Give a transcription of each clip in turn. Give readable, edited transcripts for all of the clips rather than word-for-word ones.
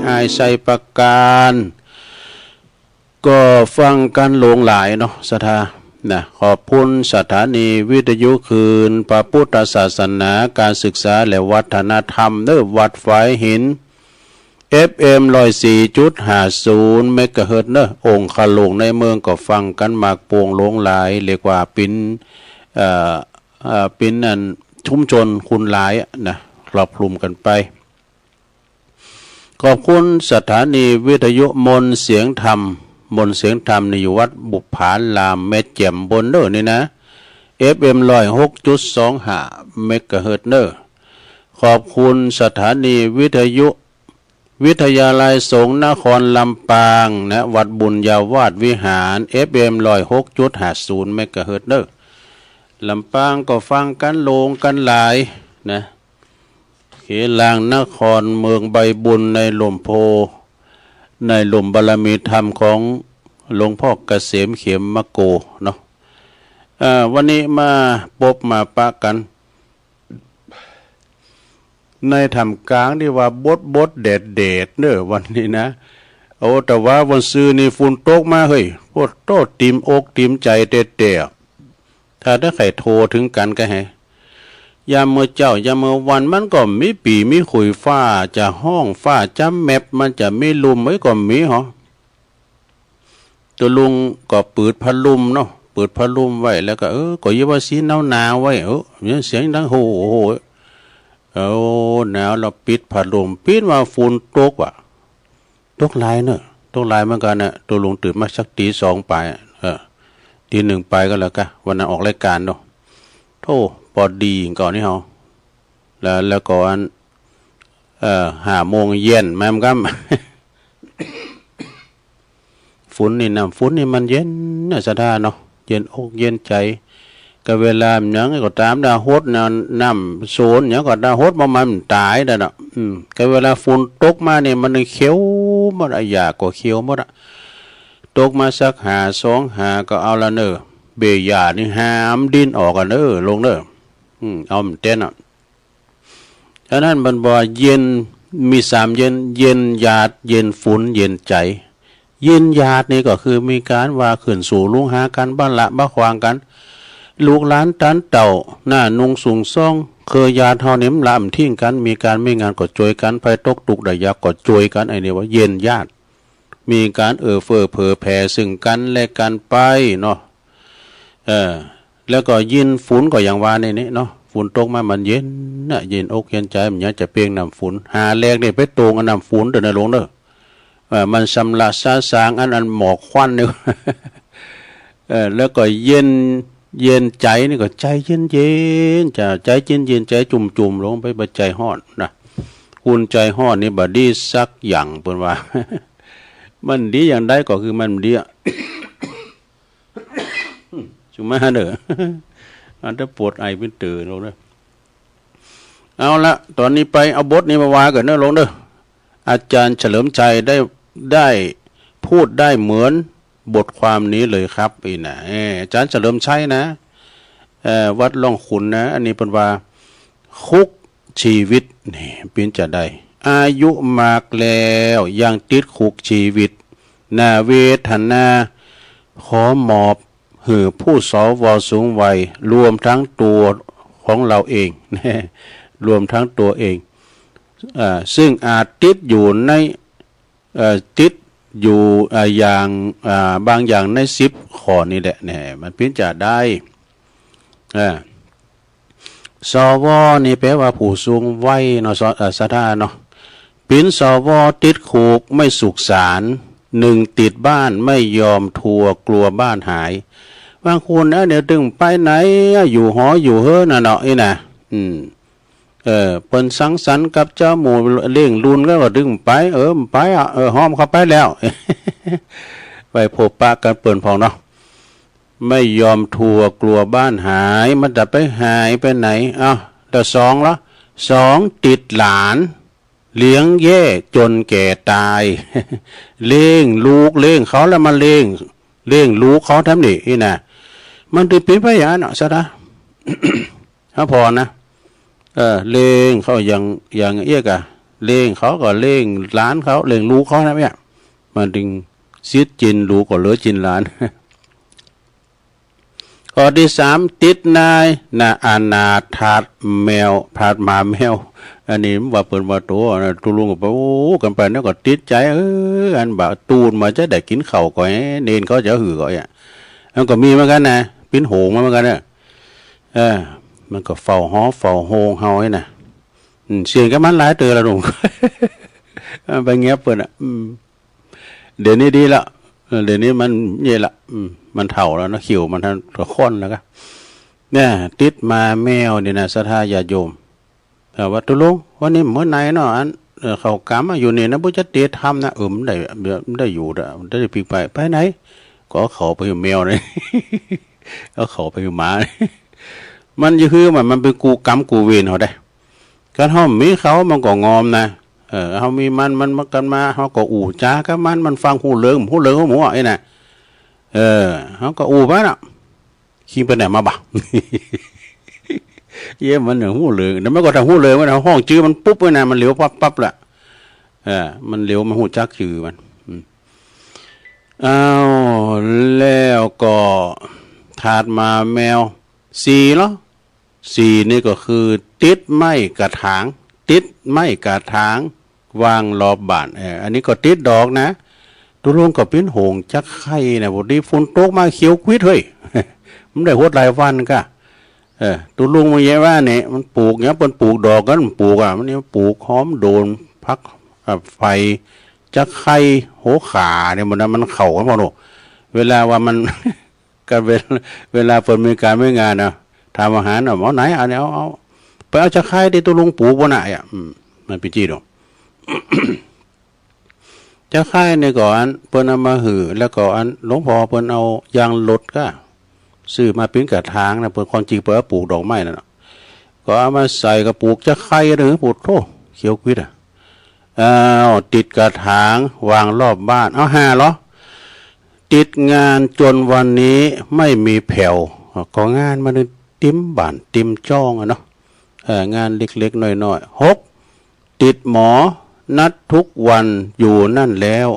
อายใส่ประการก็ฟังกันหลงหลายเนาะศรัทธานะขอบคุณสถานีวิทยุคืนพระพุทธศาสนาการศึกษาและวัฒนธรรมเด้อวัดฝายหิน FM 104.50 เมกะเฮิรตซ์เนอะองค์ขลุงในเมืองก็ฟังกันมากโป่งหลงหลายเรียกว่าเป็นอันชุมชนคุณหลายนะครอบคลุมกันไปขอบคุณสถานีวิทยุมนเสียงธรรมในอยู่วัดบุพผารามเม็ดแจ่มบนเด้อนี่นะ FM 106.25 เมกะเฮิรตซ์เนอะขอบคุณสถานีวิทยาลัยสงฆ์นครลำปางนะวัดบุญญาวาสวิหาร FM 106.50 เมกะเฮิรตซ์เนอะลำปางก็ฟังกันโลงกันหลายนะเขลางนครเมืองใบบุญในลมโพในลมบารมีธรรมของหลวงพ่อเกษมเข็มมะโกเนาะวันนี้มาพบมาปะกันในธรรมกลางที่ว่าบดเด็ดเนอะวันนี้นะโอ้แต่ว่าวันซื้อนี่ฝุ่นตกมาเฮ้ยโคตรโตติมอกติมใจเด็ดถ้าใครโทรถึงกันก็ให้ยามเมื่อเจ้ายามเมื่อวันมันก็มีปีมีขุยฟ้าจะห้องฟ้าจะแมบมันจะไม่ลุมไว้ก็มีหรอตัวลุงก็เปิดพัดลมเนาะเปิดพัดลมไว้แล้วก็ก็ยิ่งว่าสีหนาวไว้เนี่ยเสียงดังโหหนาวเราปิดพัดลมปิดว่าฝุ่นตกว่ะตกลายเนอะตกลายเหมือนกันนะตัวลุงตื่นมาสักตีสองไปตีหนึ่งไปก็แล้วกันวันนั้นออกรายการเนาะโธ่พอดีก่อนนี่เฮาแล้วก่อน5 โมงเย็นแม่มกัฝุ่นนี่น้ำฝุ่นนี่มันเย็นน่ะสะท้าเนาะเย็นอกเย็นใจก็เวลาหยังก็ตามดาฮดน้ำโซนหยังก็ดาฮดมันตายได้เนาะก็เวลาฝุ่นตกมาเนี่ยมันเขียวหมดอยากก็เขียวหมดอ่ะตกมาสัก2 หาก็เอาละเนอเบยานี่หามดินออกกันเนอลงเนอเอามันเต้นอ่ะฉะนั้นมันบ่เย็นมี3เย็นหยาดเย็นฝุ่นเย็นใจเย็นหยาดนี่ก็คือมีการว่าขึ้นสู่ลุงหากันบ้านละบ้าควางกันลูกหลานตันเต่าหน้านุงสูงซ่องเคยยาเท่าเน็มลำทิ้งกันมีการไม่งานก็จวยกันไปตกตุกได้ยาก็จวยกันไอเนี่ยว่าเย็นญาติมีการเฟ้อเผอแผ่ซึ่งกันและกันไปเนาะแล้วก็ยินฝุ่นก็อย่างว่าในนี้เนาะฝุ่นตกมามันเย็นน่ะเย็นอกเย็นใจมันอยากจะเปียงน้ำฝุ่นหาแรกนี่ไปตรงอันน้ำฝุ่นเดินลงเด้อมันสำลักซาสางอันหมอกควันเนี่ยแล้วก็เย็นใจนี่ก็ใจเย็นจะใจเย็นใจจุ่มลงไปบใจฮ้อนนะคุณใจฮ้อนนี่บ่ดีสักอย่างเพิ่นว่า มันดีอย่างใดก็คือมันดีจุมาเด้ออันจะปวดไอเป็นตื่นลงเด้อเอาละตอนนี้ไปเอาบทนี้มาว่ากันเด้อลงเด้ออาจารย์เฉลิมชัยได้พูดได้เหมือนบทความนี้เลยครับอีนะอาจารย์เฉลิมชัยนะวัดล่องขุนนะอันนี้เป็นว่าคุกชีวิตนี่เป็นจะได้อายุมากแล้วยังติดคุกชีวิตน่าเวทนาขอหมอบหือผู้สวสูงวัยรวมทั้งตัวของเราเองรวมทั้งตัวเองซึ่งอาจติดอยู่ในติดอยู่อย่างบางอย่างใน10 ข้อนี่แหละเนี่ยมันเป็นจะได้สวนี่แปลว่าผู้สูงวัยเนาะสถาเนาะเป็นสวติดคุกไม่สุขสาร1ติดบ้านไม่ยอมทัวกลัวบ้านหายบางคนเดี๋ยวตึงไปไหนอยู่หออยู่เฮ้อน่ะเนาะนี่นะเปิ้นสังสรรค์กับเจ้าหมู่เล่งรุนก็ดึงไปไปห้อมเข้าไปแล้ว ไปพบปะกันเปิ้นพองเนาะไม่ยอมทัวกลัวบ้านหายมันจะไปหายไปไหนแต่2ละ2ติดหลานเลี้ยงแย่จนแก่ตาย เลี้ยงลูกเลี้ยงเขาแล้วมาเลี้ยงลูกเขาทำนี่นะมันถึงเป็นพยานซะนะ ถ้าพอนะเลงเขาอย่างเอี้ยกะ เลี้ยงเขาก็เลี้ยงหลานเขาเลี้ยงลูกเขานะเนี่ยมันถึงเสียจินลูกก็เหลือจินหลาน ข้อที่สามติดนายนาอาณาถาดแมวถาดหมาแมวอันนี้ว่าเปิดว่าตัวนะตุลุงก็บอกโอ้กันไปแล้วก็ติดใจอันบ่าตูนมาจะได้กินข้าวก่อนเนนเขาจะหือก่อนมันก็มีเหมือนกันนะปิ้นโหงเหมือนกันเนี่ยมันก็เฝ้าหอเฝ้าโหงเฮาไอ้น่ะเสียงกับมันหลายเตือละลุง ไปเงี้ยเปิดเดี๋ยวนี้ดีละเดี๋ยวนี้มันเย่ละมันเถ่าแล้วนะขิวมันทั้งตัวค้อนแล้วก็เนี่ยติดมาแมวเนี่ยนะศรัทธาญาติโยมแต่ว่าตุลุงวันนี้เมื่อไหร่เนาะอันเขากำมาอยู่เนี่ยนะพุทธเจ้าทำนะได้อยู่ได้ปีกไปไหนก็เขาไปอยู่แมวเลย ก็เขาไปอยู่หมา มันจะคือมันเป็นกูกรรมกูเวรเขาได้การห้อมมีเขามันก็งอมนะเขามีมันมากันมาเขาก็อู่จ้ากับมันฟังหูเลิงเขาหมูไอ้น่ะเขาก็อู่ไปน่ะขี้ไปไหนมาบ่า เยี่ยมันอย่างหูเลิงแล้วไม่ก็ทำหูเลิงมันห้องจื้อมันปุ๊บไปนะมันเหลียวปั๊บแหละมันเหลียวมันหูจักจื้อมันอ้าวแล้วก็ถาดมาแมวสี่เหรอสี่นี่ก็คือติดไม้กระถางติดไม้กระถางวางรอบบ้านอันนี้ก็ติดดอกนะตุลุงก็ปิ้นโหงจักไข่นะพอดีฝนตกมาเขียวควิดเฮ้ย มันได้หดหลายวันก็ตุลุงมาแย่ว่าเนี่ยมันปลูกเนี่ยเป็นปลูกดอกกันปลูกมันนี่ปลูกหอมโดนพักไฟจักไข่โหขาเนี่ยมันเข่ากันพอโนเวลาว่ามัน กันเวลาฝนมีการไม่งานนะทำอาหารเอาไหนเอาไปเอาจักไข่ที่ตุลุงปลูกบนไหนมันเป็นจีดอกจักไข่ในก่อนเปิ้นเอามาหือแล้วก็อันหลวงพ่อเปิ้นเอายางรถก็ซื้อมาปิ้งกระถางนะเปิ้นความจริงเปิ้นปลูกดอกไม้นั่นก็เอามาใส่กระปลูกจักไข่หรือปลูกโธ่เขียวกวิดติดกระถางวางรอบบ้านเอา5เหรอติดงานจนวันนี้ไม่มีแผ่วก็งานมันติ้มบ้านติ้มจ้องเนาะงานเล็กๆน้อยๆ6ติดหมอนัดทุกวันอยู่นั่นแล้ว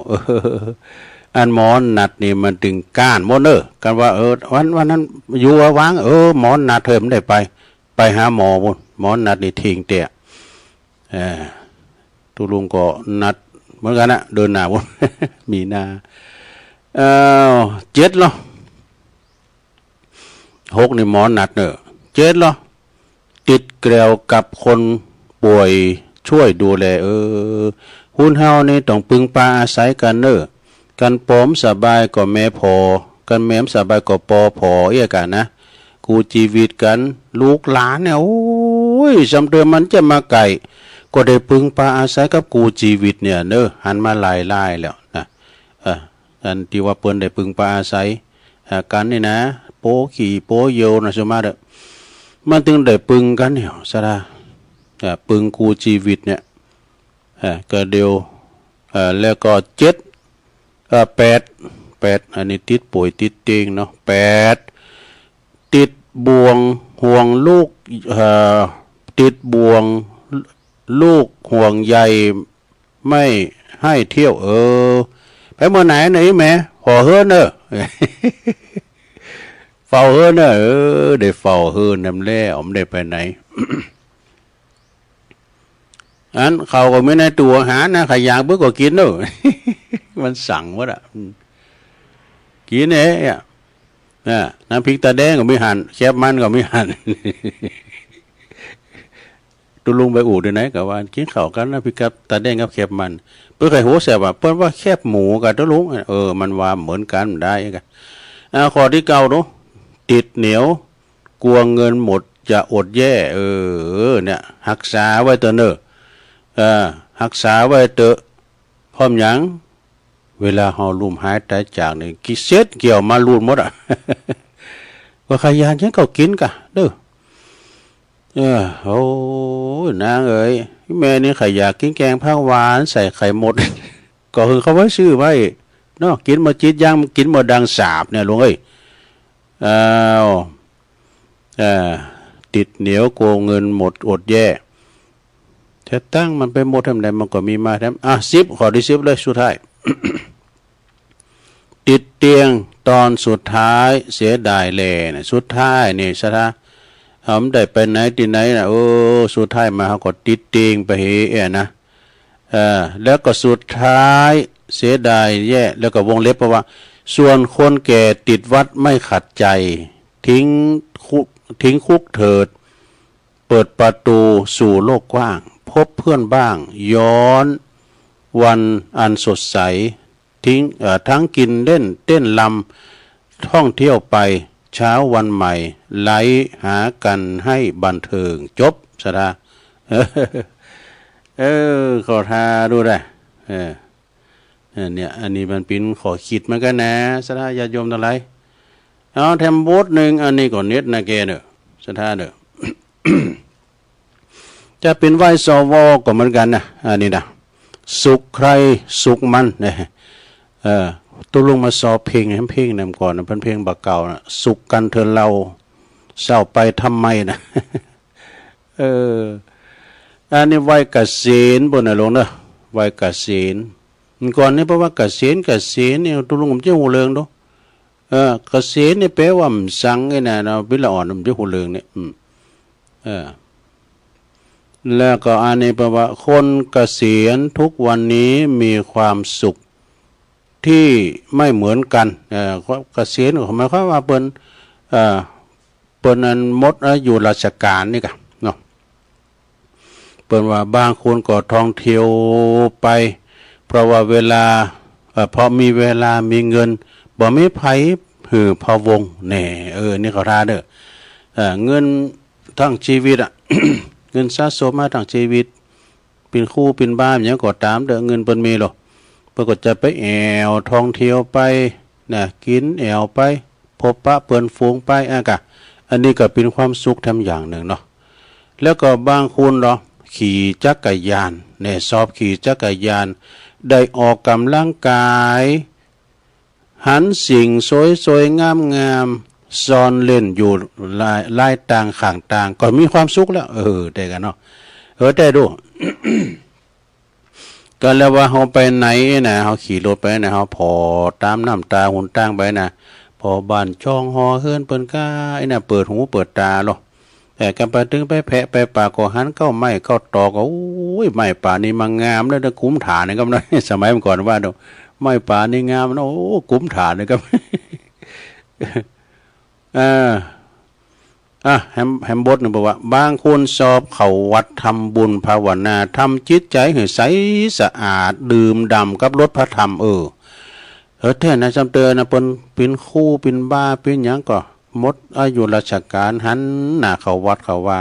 อันหมอนัดนี่มันถึงก้านโมเนอร์กันว่าวันนั้นอยู่วางหมอนัดเธอไม่ได้ไปหาหมอบุญหมอนัดนี่ทิ้งเตะตุลุงก็นัดเหมือนกันนะเดินหน้าบุญ มีนา7เหรอ6นี่หมอนัดเนอะ7เหรอติดแกลวกับคนป่วยช่วยดูแลหุ้นเฮานี่ต้องปึงปาอาศัยกันเนอะกันปอมสบายก็แม่พอกันแม่มสบายก็ปอพอกันนะกูชีวิตกันลูกหลานเนี่ยโอ้ยสำเร็จมันจะมาไก่ก็ได้ปึงปาอาศัยกับกูชีวิตเนี่ยเนอะหันมาไล่แล้วนะอันที่ว่าเปิ้นได้ปึงปาอาศัยกันนี่นะโปขี่โปโยนะสมาเด้อมันถึงได้ปึงกันเนี่ยซะละปึงกูชีวิตเนี่ยก็เดียวแล้วก็8อันนี้ติดป่วยติดเตียงเนาะ8ติดบ่วงห่วงลูกติดบ่วงลูกห่วงใยไม่ให้เที่ยวไปเมื่อไหนแม่พอเฮือนเนอะ เฝ้าเฮือนเนอะได้เฝ้าเฮือนนำแล้วไม่ได้ไปไหน อันเขาก็ไม่ในตัวอาหารนะขยางเพื่อก็กินเนอะ มันสั่งว่ากินน้ำพริกตาแดงก็ไม่หั่นแคบมันก็ไม่หั่น ตุลุงไปอู่ด้วยไหนกับว่ากินข้าวกันน้ำพริกกับตาแดงกับแคบมันเพื่อใครหัวแสบว่าเปิ้นว่าแคบหมูกับตุลุงมันว่าเหมือนกันได้กันข้อที่9เนาะติดเหนียวกลัวเงินหมดจะอดแย่เนี่ยรักษาไว้ตัวเนอะรักษาไว้เตอะพร้อมหยังเวลาเฮาลุ่มหายใจจากนี่กิเสร็จเกี่ยวมาลุ่มหมดอ่ะ ว่าขยันฉันก็กินกะเด้อโอ้นางเอ๋ยแม่นี่ขยันกินแกงผักหวานใส่ไข่มด ก็คือเขาไว้ซื้อไว้เนาะกินมาจิตยังกินมาดังสาบเนี่ยลุงเอ้ยติดเหนียวโกงเงินหมดอดแย่ แต่ตั้งมันไปหมดทำไดมันก็มีมาทำ10ข้อที่10เลยสุดท้าย ติดเตียงตอนสุดท้ายเสียดายแลนะสุดท้ายนี่ซะท่าผมได้ไปไหนที่ไหนนะโอ้สุดท้ายมาเขาก็ติดเตียงไปเอะนะแล้วก็สุดท้ายเสียดายแย่แล้วก็วงเล็บเพราะว่าส่วนคนแก่ติดวัดไม่ขัดใจทิ้งคุกเถิดเปิดประตูสู่โลกกว้างพบเพื่อนบ้างย้อนวันอันสดใสทั้งกินเล่นเต้นลำท่องเที่ยวไปเช้าวันใหม่ไหลหากันให้บันเทิงจบสดาขอทาดูได้เนี่ยอันนี้มันเป็นขอคิดเหมือนกันนะสดาญาติโยมทั้งหลายเอาแถมบทหนึ่งอันนี้ก่อนเน็ตนะแกเด้อสดาเด้อ จะเป็นไหวสวก็เหมือนกันนะอันนี้นะสุขใครสุขมันเนี่ยตัวลงมาสอบเพลงให้เพลงนำก่อนนะเพลงบักเก่านะสุขกันเธอเราเศร้าไปทำไมนะอันนี้วัยเกษียณบนน่ะลงเนาะวัยเกษียณก่อนนี่เพราะว่าเกษียณเนี่ยตัวลงผมจะหูเรืองดูเกษียณนี่แปลว่าสังไงนะเราวิละอ่อนผมจะหูเรืองเนี่ยแล้วก็อันนี้แปลว่าคนเกษียณทุกวันนี้มีความสุขที่ไม่เหมือนกันเกษียณหมายความว่าเปิ้นอันหมดอายุราชการนี่กันเนาะเปิ้นว่าบางคนก็ท่องเที่ยวไปเพราะว่าเวลาพอมีเวลามีเงินบ่มีไผพะวงแน่นี่เขาท่าเด้อเงินทั้งชีวิต เงินสะสมมาทั้งชีวิตเป็นคู่เป็นบ้านอย่างก็ตามเด้อเงินเปิ้นมีหรอกเปิ้นก็จะไปแอวท่องเที่ยวไปนะกินแอวไปพบปะเปิ้นฝูงไปอันนี้ก็เป็นความสุขทำอย่างหนึ่งเนาะแล้วก็บางคนเนาะขี่จักรยานเนี่ยสอบขี่จักรยานได้ออกกำลังกายหันสิ่งสวยๆงามๆซ่อนเล่นอยู่ลายต่างข้างต่างก็มีความสุขแล้วได้กันเนาะได้ดู ก็แล้วว่าเฮาไปไหนนะเฮาขี่รถไปนะเฮาพอตามน้ำตาหุนต่างไปนะพอบ้านช่องหอเฮือนเปิ้นก้าเปิดหูเปิดตาหรอแต่กันไปถึงไปแพะไปป่าก็หันเข้าไม้เข้าตอกโอ้ยไม้ป่านี่มันงามแล้วคุ้มฐานนะครับนะสมัยก่อนว่าไม้ป่านี่งามโอ้คุ้มฐานนะครับ แฮมบดเนี่ยบอกว่าบางคนสอบเข้าวัดทำบุญภาวนาทำจิตใจให้ใสสะอาดดื่มด่ำกับรสพระธรรมแท้นะจำเตือนนะเป็นคู่เป็นบ้าเป็นหยังก็หมดอายุราชการหันหน้าเข้าวัดเข้าว่า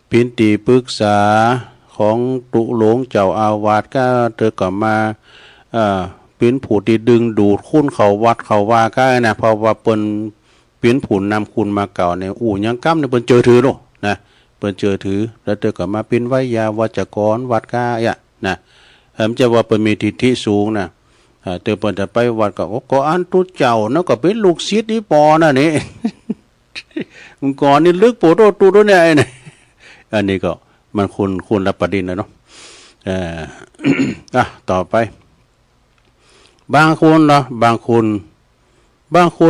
เป็นที่ปรึกษาของตุหลวงเจ้าอาวาสก็เธอก็มาเป็นผู้ที่ดึงดูดคุณเข้าวัดเข้าว่าก็นะเพราะว่าเเป็นผู้นำคุณมาเก่าเนี่ยยังก้ำเนี่ยเปิ้นเจอถือโลนะเปิ้นเจอถือแล้วเธอก็มาเป็นไวยาวัจกรวัดก้านะมันจะว่าเปิ้นมีทิฏฐิสูงนะเธอเปิ้นจะไปวัดก็อันตุเจ้าเนาะก็เป็นลูกศิษย์นี่ปอนะนี่ ก่อนนี่ลึกโปโตตูตัวเนี่ยอันนี้ก็มันคุณละประเด็นนะเนาะต่อไปบางคนเนาะบางค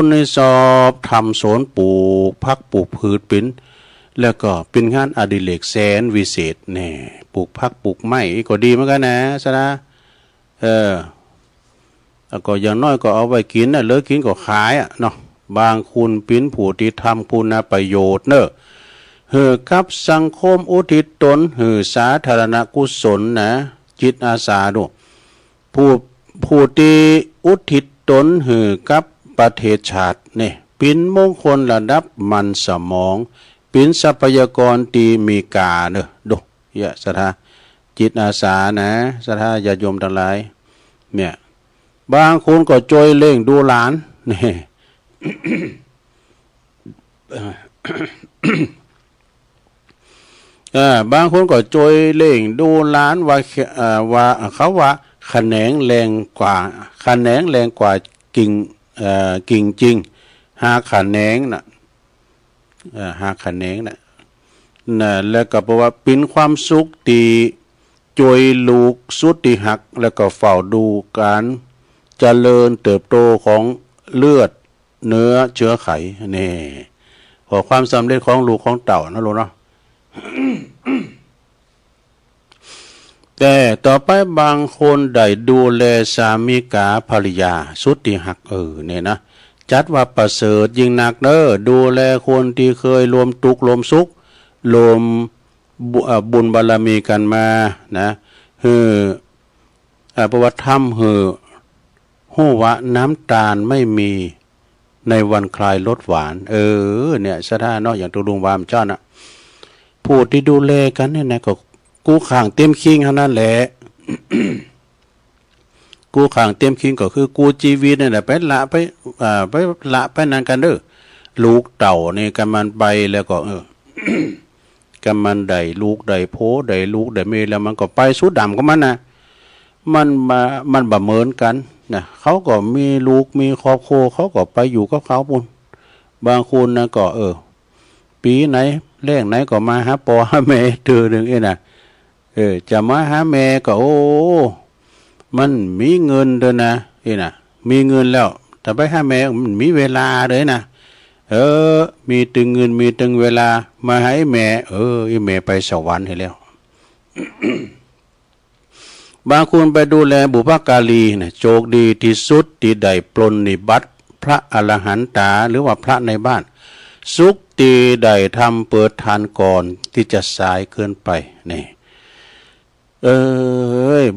นในสอบทำสวนปลูกพักปลูกพืชเป็นแล้วก็เป็นงานอดิเรกแสนวิเศษแน่ปลูกพักปลูกไม้ก็ดีเหมือนกันนะซะนะแล้วก็อย่างน้อยก็เอาไว้กินนะเหลือกินก็ขายเนาะบางคุณเป็นผู้ที่ทำคุณประโยชน์เนอะกับสังคมอุทิศตนสาธารณกุศลนะจิตอาสาดูผู้ที่อุทิศตนกับประเทศชาติเนี่ยเป็นมงคลระดับมันสมองเป็นทรัพยากรที่มีกาเนอะดูสถาจิตอาสานะสถาญาติโยมทั้งหลายเนี่ยบางคนก็จอยเล่งดูหลานนี่ บางคนก็จอยเล่งดูหลานว่าเขาว่าแขนงแรงกว่ากิ่งจริงหาแขนงน่ะแล้วก็บอกว่าเป็นความสุขที่ จวยลูกสุดที่หักแล้วก็เฝ้าดูการเจริญเติบโตของเลือดเนื้อเชื้อไขนี่ขอความสำเร็จของลูกของเต่านะลูกเนาะ แต่ต่อไปบางคนได้ดูแลสามีกาภริยาสุดที่หักเนี่ยนะจัดว่าประเสริฐยิ่งหนักเด้อดูแลคนที่เคยรวมทุกข์รวมสุขรวมบุญบารมีกันมานะประวัติธรรมหู้วะน้ำตาลไม่มีในวันคลายรสหวานเนี่ยสถานะอย่างตัวลุงวามเจ้านะผู้ที่ดูแลกันเนี่ยนะก็กูข่างเต็มคิงเท่านั้นแหละ กูข่างเต็มคิงก็คือกูชีวิตเนี่ยแหละไปละไปนั่นกันเด้อลูกเต่านี่กันมันไปแล้วก็กันมันได้ลูกได้โพได้ลูกได้เมแล้วมันก็ไปสุดดำของมันนะมันบ่เหมือนกันนะเขาก็มีลูกมีครอบครัวเขาก็ไปอยู่กับเขาปุ่นบางคนนะก็ปีไหนแรกไหนก็มาหาพ่อหาแม่เธอหนึ่งนะจะมาหาแม่ก็โอ้มันมีเงินเด้อนะนะมีเงินแล้วแต่ไปหาแม่มันมีเวลาเลยนะมีตึงเงินมีตึงเวลามาให้แม่แม่ไปสวรรค์ให้แล้ว บางคนไปดูแลบุพการีนะโชคดีที่สุดที่ได้ปลนนิบัติพระอรหันตาหรือว่าพระในบ้านสุขตีได้ทำเปิดทานก่อนที่จะสายเกินไปนี่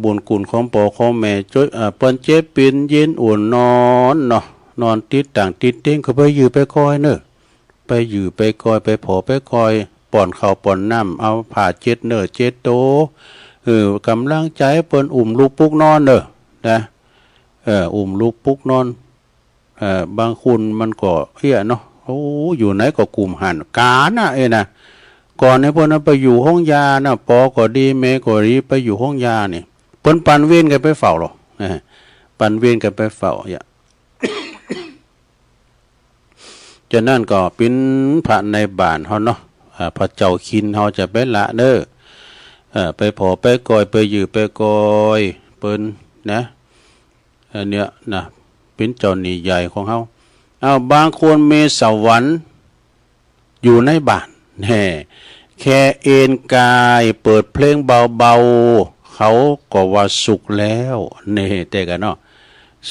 บุญกุลของพ่อของแม่ช่วยเปิ้นเจ็บปินยินอุ่นนอนเนาะนอนติดต่างติดเต้งก็ไปอยู่ไปคอยเนอะไปอยู่ไปคอยไปผอไปคอยป่อนข้าวป่อนน้ำเอาผ่าเจ็ดเนอเจ็ดโตกำลังใจเปิ้นอุ้มลูกปุกนอนเนอะนะอุ้มลูกปุกนอนบางคนมันก็เฮียเนาะโอ้อยู่ไหนก็กลุ่มหันกานะนะก่อนให้เพิ่นไปอยู่ห้องยานะปอก็ดีแม่ก็ดีไปอยู่ห้องยานี่เพิ่นปันเวรกันไปเฝ้าหรอปันเวรกันไปเฝ้าอย่า จะนั่นก็เป็นพระในบ้านเฮาเนาะพระเจ้าคินเฮาจะไปละเด้อไปผอไปกอยไปอยู่ไปกอยเปิ้นนะเนี่ยนะเป็นเจ้าหนี้ใหญ่ของเฮาบางคนมีสวรรค์อยู่ในบ้านแน่แค่เอนกายเปิดเพลงเบาๆเขาก็ว่าสุขแล้วนี่แต่กันเนาะ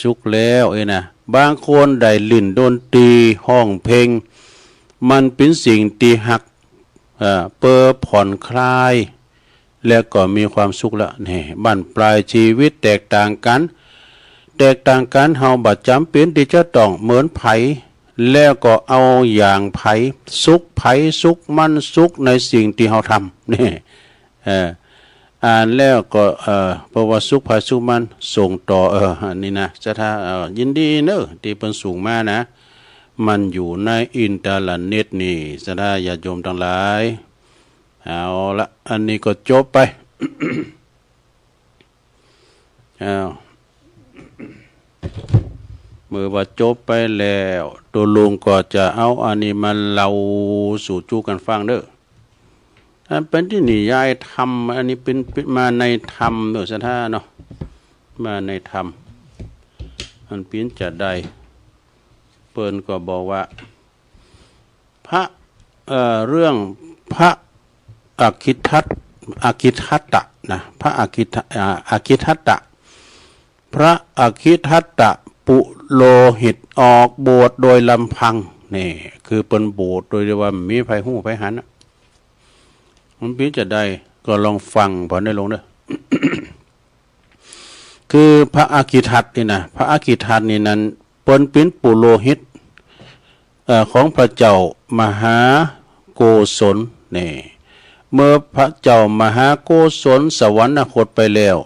สุขแล้วนะบางคนได้ลิ้นดนตรีห้องเพลงมันเป็นสิ่งที่หักเปิดผ่อนคลายแล้วก็มีความสุขละนี่บั้นปลายชีวิตแตกต่างกันเฮาบ่จำเป็นที่จะต้องเหมือนไผแล้วก็เอาอย่างไผสุขไผสุขมันสุขในสิ่งที่เฮาทำนี่อ่านแล้วก็เพราะว่าสุขไผสุขมันส่งต่อนี่นะจะถ้ายินดีเนอะที่เพิ่นสูงมานะมันอยู่ในอินเทอร์เน็ตนี่จะได้ญาติโยมทั้งหลายเอาละอันนี้ก็จบไป เมื่อว่าจบไปแล้วตัวลุงก็จะเอาอันนี้มาเล่าสู่จูกันฟังเด้ออันเป็นที่นิยายธรรมอันนี้เป็นมาในธรรมเด้อสัทธาเนาะมาในธรรมอันเป็นจะได้เปิ้นก็บอกว่าพระเรื่องพระอคิทัตตะนะพระอคิทัตตะพระอคิทัตตะปุโลหิตออกบวชโดยลำพังนี่คือเป็นบวชโดยว่ามีไผหู้ไผหันมันพี่จะได้ก็ลองฟังพอได้ลงเด้อ คือพระอคิทัตนี่นะพระอคิทัตนี่นั้นเป็นปุโรหิตของพระเจ้ามหาโกศลนี่เมื่อพระเจ้ามหาโกศลสวรรคตไปแล้ว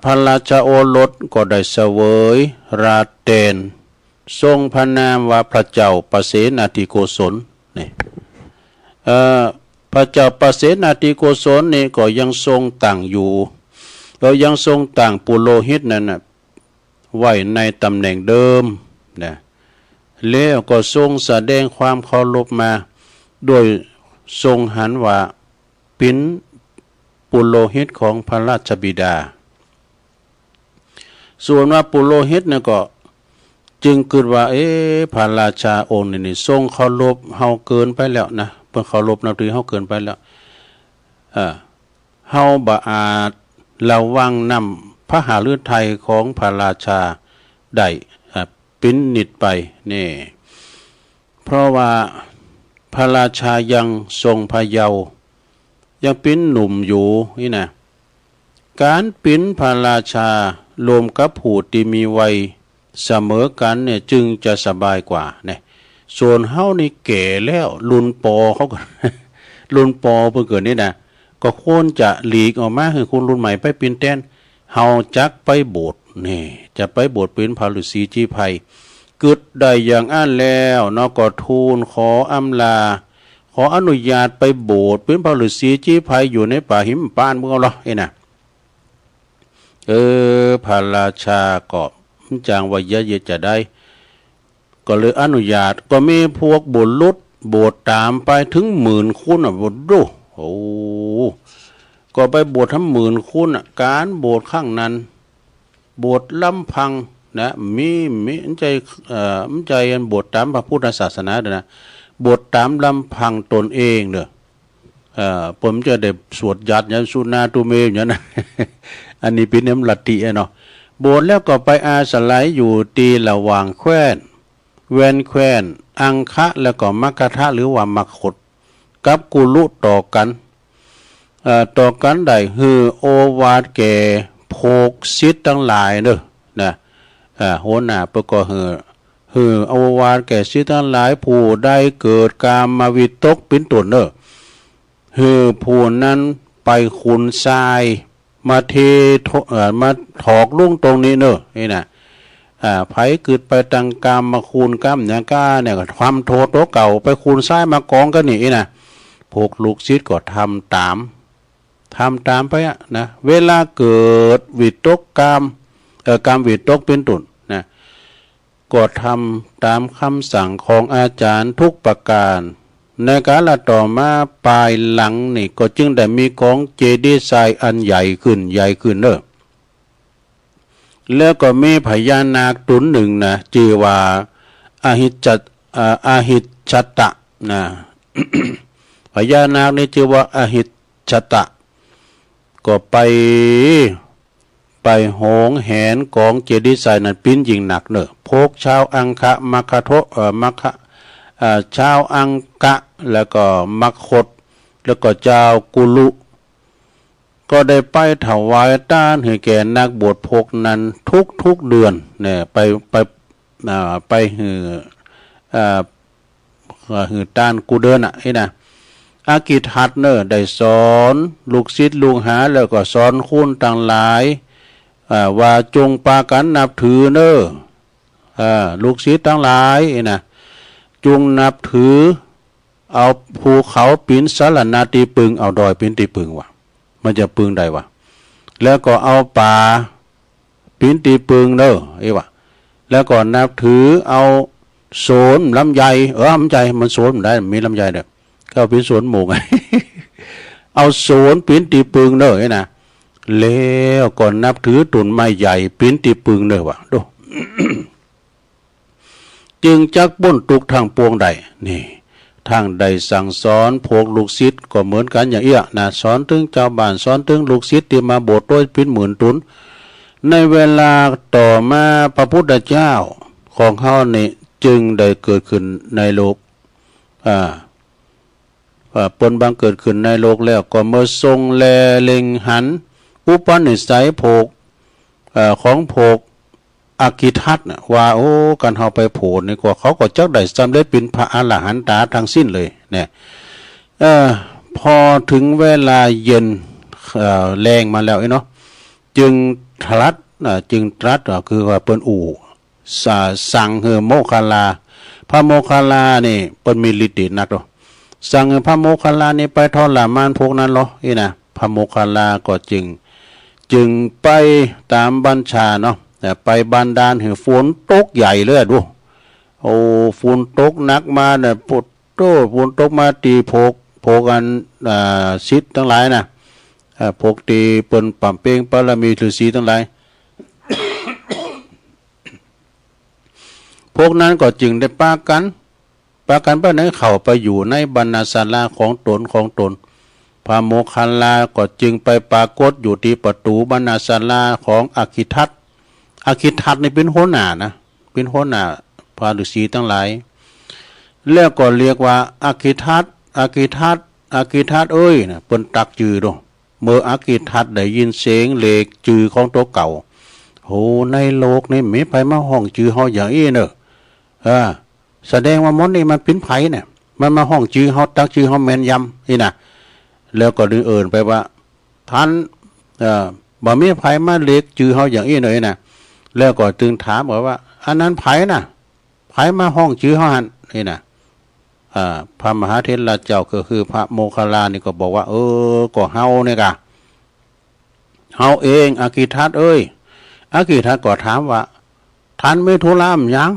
พระราชโอรสก็ได้เสวยราเตนทรงพระนามว่าพระเจ้าปเสนาธิโกศลนี่พระเจ้าปเสนาธิโกศลนี่ก็ยังทรงตั้งอยู่แล้วยังทรงตั้งปุโรหิตนั่นไว้ในตำแหน่งเดิมนะแล้วก็ทรงแสดงความเคารพมาโดยทรงหันว่า ปุโรหิตของพระราชบิดาส่วนว่าปุโรหิตเนี่ยก็จึงคิดว่าพระราชาองค์นี่ทรงเคารพเฮาเกินไปแล้วนะเพิ่นเคารพนับถือเฮาเกินไปแล้วเฮาบ่อาจระวังนำพระหฤทัยของพระราชาได้ปิ้นนิดไปนี่เพราะว่าพระราชายังทรงพระเยาว์ยังปิ้นหนุ่มอยู่นี่นะการปิ้นพระราชารวมกับผู้ที่มีวัยเสมอกันเนี่ยจึงจะสบายกว่าเนี่ยส่วนเฮานี่แก่แล้วรุ่นปอเขาก็ รุ่นปอเพิ่งเกิดนี่นะก็ควรจะหลีกออกมาให้คนรุ่นใหม่ไปปิ้นแทนเฮาจักไปโบสถ์นี่จะไปโบสถ์เป็นพระฤาษีจีไพกึดได้อย่างอันแล้วเนาะก็ทูลขออำลาขออนุญาตไปโบสถ์เป็นพระฤาษีจีไพอยู่ในป่าหิมพานต์เมืองเรานะพระราชาก็จางวิยะเยจะได้ก็เลยอนุญาตก็มีพวกบุรุษโบสถ์ตามไปถึง10,000 คนบทดูโอ้ก็ไปบวชทั้ง10,000 คนการบวชข้างนั้นบวชลำพังนะมีใจใจกันบวชตามพระพุทธศาสนาเด้อนะบวชตามลำพังตนเองเด้อผมจะได้สวดยัดยันสุนาตุเมอย่างนั้นนะ อันนี้เป็นน้ำลัทธิเนาะบวชแล้วก็ไปอาศัยอยู่ตีระหว่างแคว้นเวนแคว้นอังคะแล้วก็มัคคะทะหรือว่ามัคคตกับกุลุต่อกันได้คือโอวาทแก่โภกสิทธิ์ทั้งหลายเด้อนะหัวหน้าประกอบคือโอวาทแก่สิทธิ์ทั้งหลายผู้ได้เกิดกามวิตกเป็นต้นเด้อคือผู้นั้นไปขุนทรายมามาถอกลุ่งตรงนี้เนอะนี่นะไผเกิดไปตังกามมาคูณกามอย่างก้าเนี่ยก็ความโทษตัวเก่าไปคูณทรายมากองกันนี่นะพวกลูกศิษย์ก็ทำตามไปนะเวลาเกิดวิตกกามวิตกเป็นตุนนะก็ทำตามคำสั่งของอาจารย์ทุกประการในกาลต่อมาปลายหลังนี่ก็จึงได้มีของเจดีย์ทรายอันใหญ่ขึ้นเนอะแล้วก็มีพญานาคตนหนึ่งนะชื่อว่าอาหิชตะนะ พญานาคนี่ชื่อว่าอาหิชตะก็ไปโหงแหนของเจดีย์ทรายนั้นปิ้นยิงหนักเนอะพวกชาวอังคะมัคคะชาวอังกะแล้วก็มัคคตแล้วก็เจ้ากุลุก็ได้ไปถวายต้านให้แก่นักบวชพกนั้นทุกเดือนเนี่ยไปหือต้านกูเดินนะอากิทัตเนอได้สอนลูกศิษย์ลูกหาแล้วก็สอนคุณต่างหลายว่าจงปากันนับถือเนอลูกศิษย์ต่างหลายนะจงนับถือเอาภูเขาปินสารนาตีปึงเอาดอยปินตีปึงวะมันจะปึงได้วะแล้วก็เอาป่าปินตีปึงเนอะวะแล้วก็นับถือเอาโสนลำไยลำไยมันโสนได้มีลำไยเด้อก็ปินโสนหมู่ไง เอาโสนปินตีปึงเนอะนะแล้วก่อนนับถือตุนไม้ใหญ่ปินตีปึงเนอะวะดู จึงจักป้นตุกทางปวงใดนี่ทางใดสั่งสอนพวกลูกศิษย์ก็เหมือนกันอย่างนะสอนถึงเจ้าบ้านสอนถึงลูกศิษย์ที่มาโบสถ์ด้วยเป็นหมื่นตุนในเวลาต่อมาพระพุทธเจ้าของเขานี่จึงได้เกิดขึ้นในโลกปนบางเกิดขึ้นในโลกแล้วก็เมื่อทรงแลเล็งหันอุปนิสัยโภกของโภกอากิทัตว่าโอ้การเฮาไปโผล่นี่กว่าเขาก็จักได้สำเร็จเป็นพระอรหันตาทั้งสิ้นเลยเนี่ยพอถึงเวลาเย็นแรงมาแล้วเนาะจึงตรัสคือว่าเปิ้นสั่งเฮโมคคัลลาพระโมคคัลลานี่เปิ้นมีฤทธิ์เดชนักเนาะสั่งพระโมคคัลลานี่ไปทรมานพวกนั้นเหรอนะพระโมคคัลลาก็จึงไปตามบัญชาเนาะแต่ไปบันดาลให้ฝนตกใหญ่เลยดูโอ้ฝนตกหนักมาเนี่ยฝนตกมาตีโผกันศิษย์ทั้งหลายนะ พวกตีเปิ้นปำเป้งปารมีฤาษีทั้งหลาย พวกนั้นก็จึงได้ปากันป้านั้นเข้าไปอยู่ในบรรณาศาลาของตนพระโมคคัลลาก็จึงไปปรากฏอยู่ที่ประตูบรรณาศาลาของอคิทัตนี่เป็นหัวหน้านะเป็นหัวหน้าพระฤาษีทั้งหลายแล้วก็เรียกว่าอคิทัตเอ้ยนะเปิ้นตักจือดอกเมื่ออคิทัตได้ยินเสียงเลขจือของตัวเก่าโหในโลกนี้มีไผมาห้องจือเฮาอย่างอี้เนอะแสดงว่ามนนี่มันเป็นไผเนี่ยมันมาห้องจือเฮาตักจือเฮาแม่นยำนี่นะแล้วก็เอื่นไปว่าท่านบ่มีไผมาเลขจือเฮาอย่างอี้เลยนะแล้วก็จึงถามว่าอันนั้นไผน่ะไผมาห้องจือเฮาหั่นนี่นะพระมหาเถรเจ้าก็คือพระโมคคัลลานี่ก็บอกว่าก็เฮาเนี่ยกะเฮาเองอคิทัตเอ้ยอคิทัตก็ถามว่าท่านมีธุระหยัง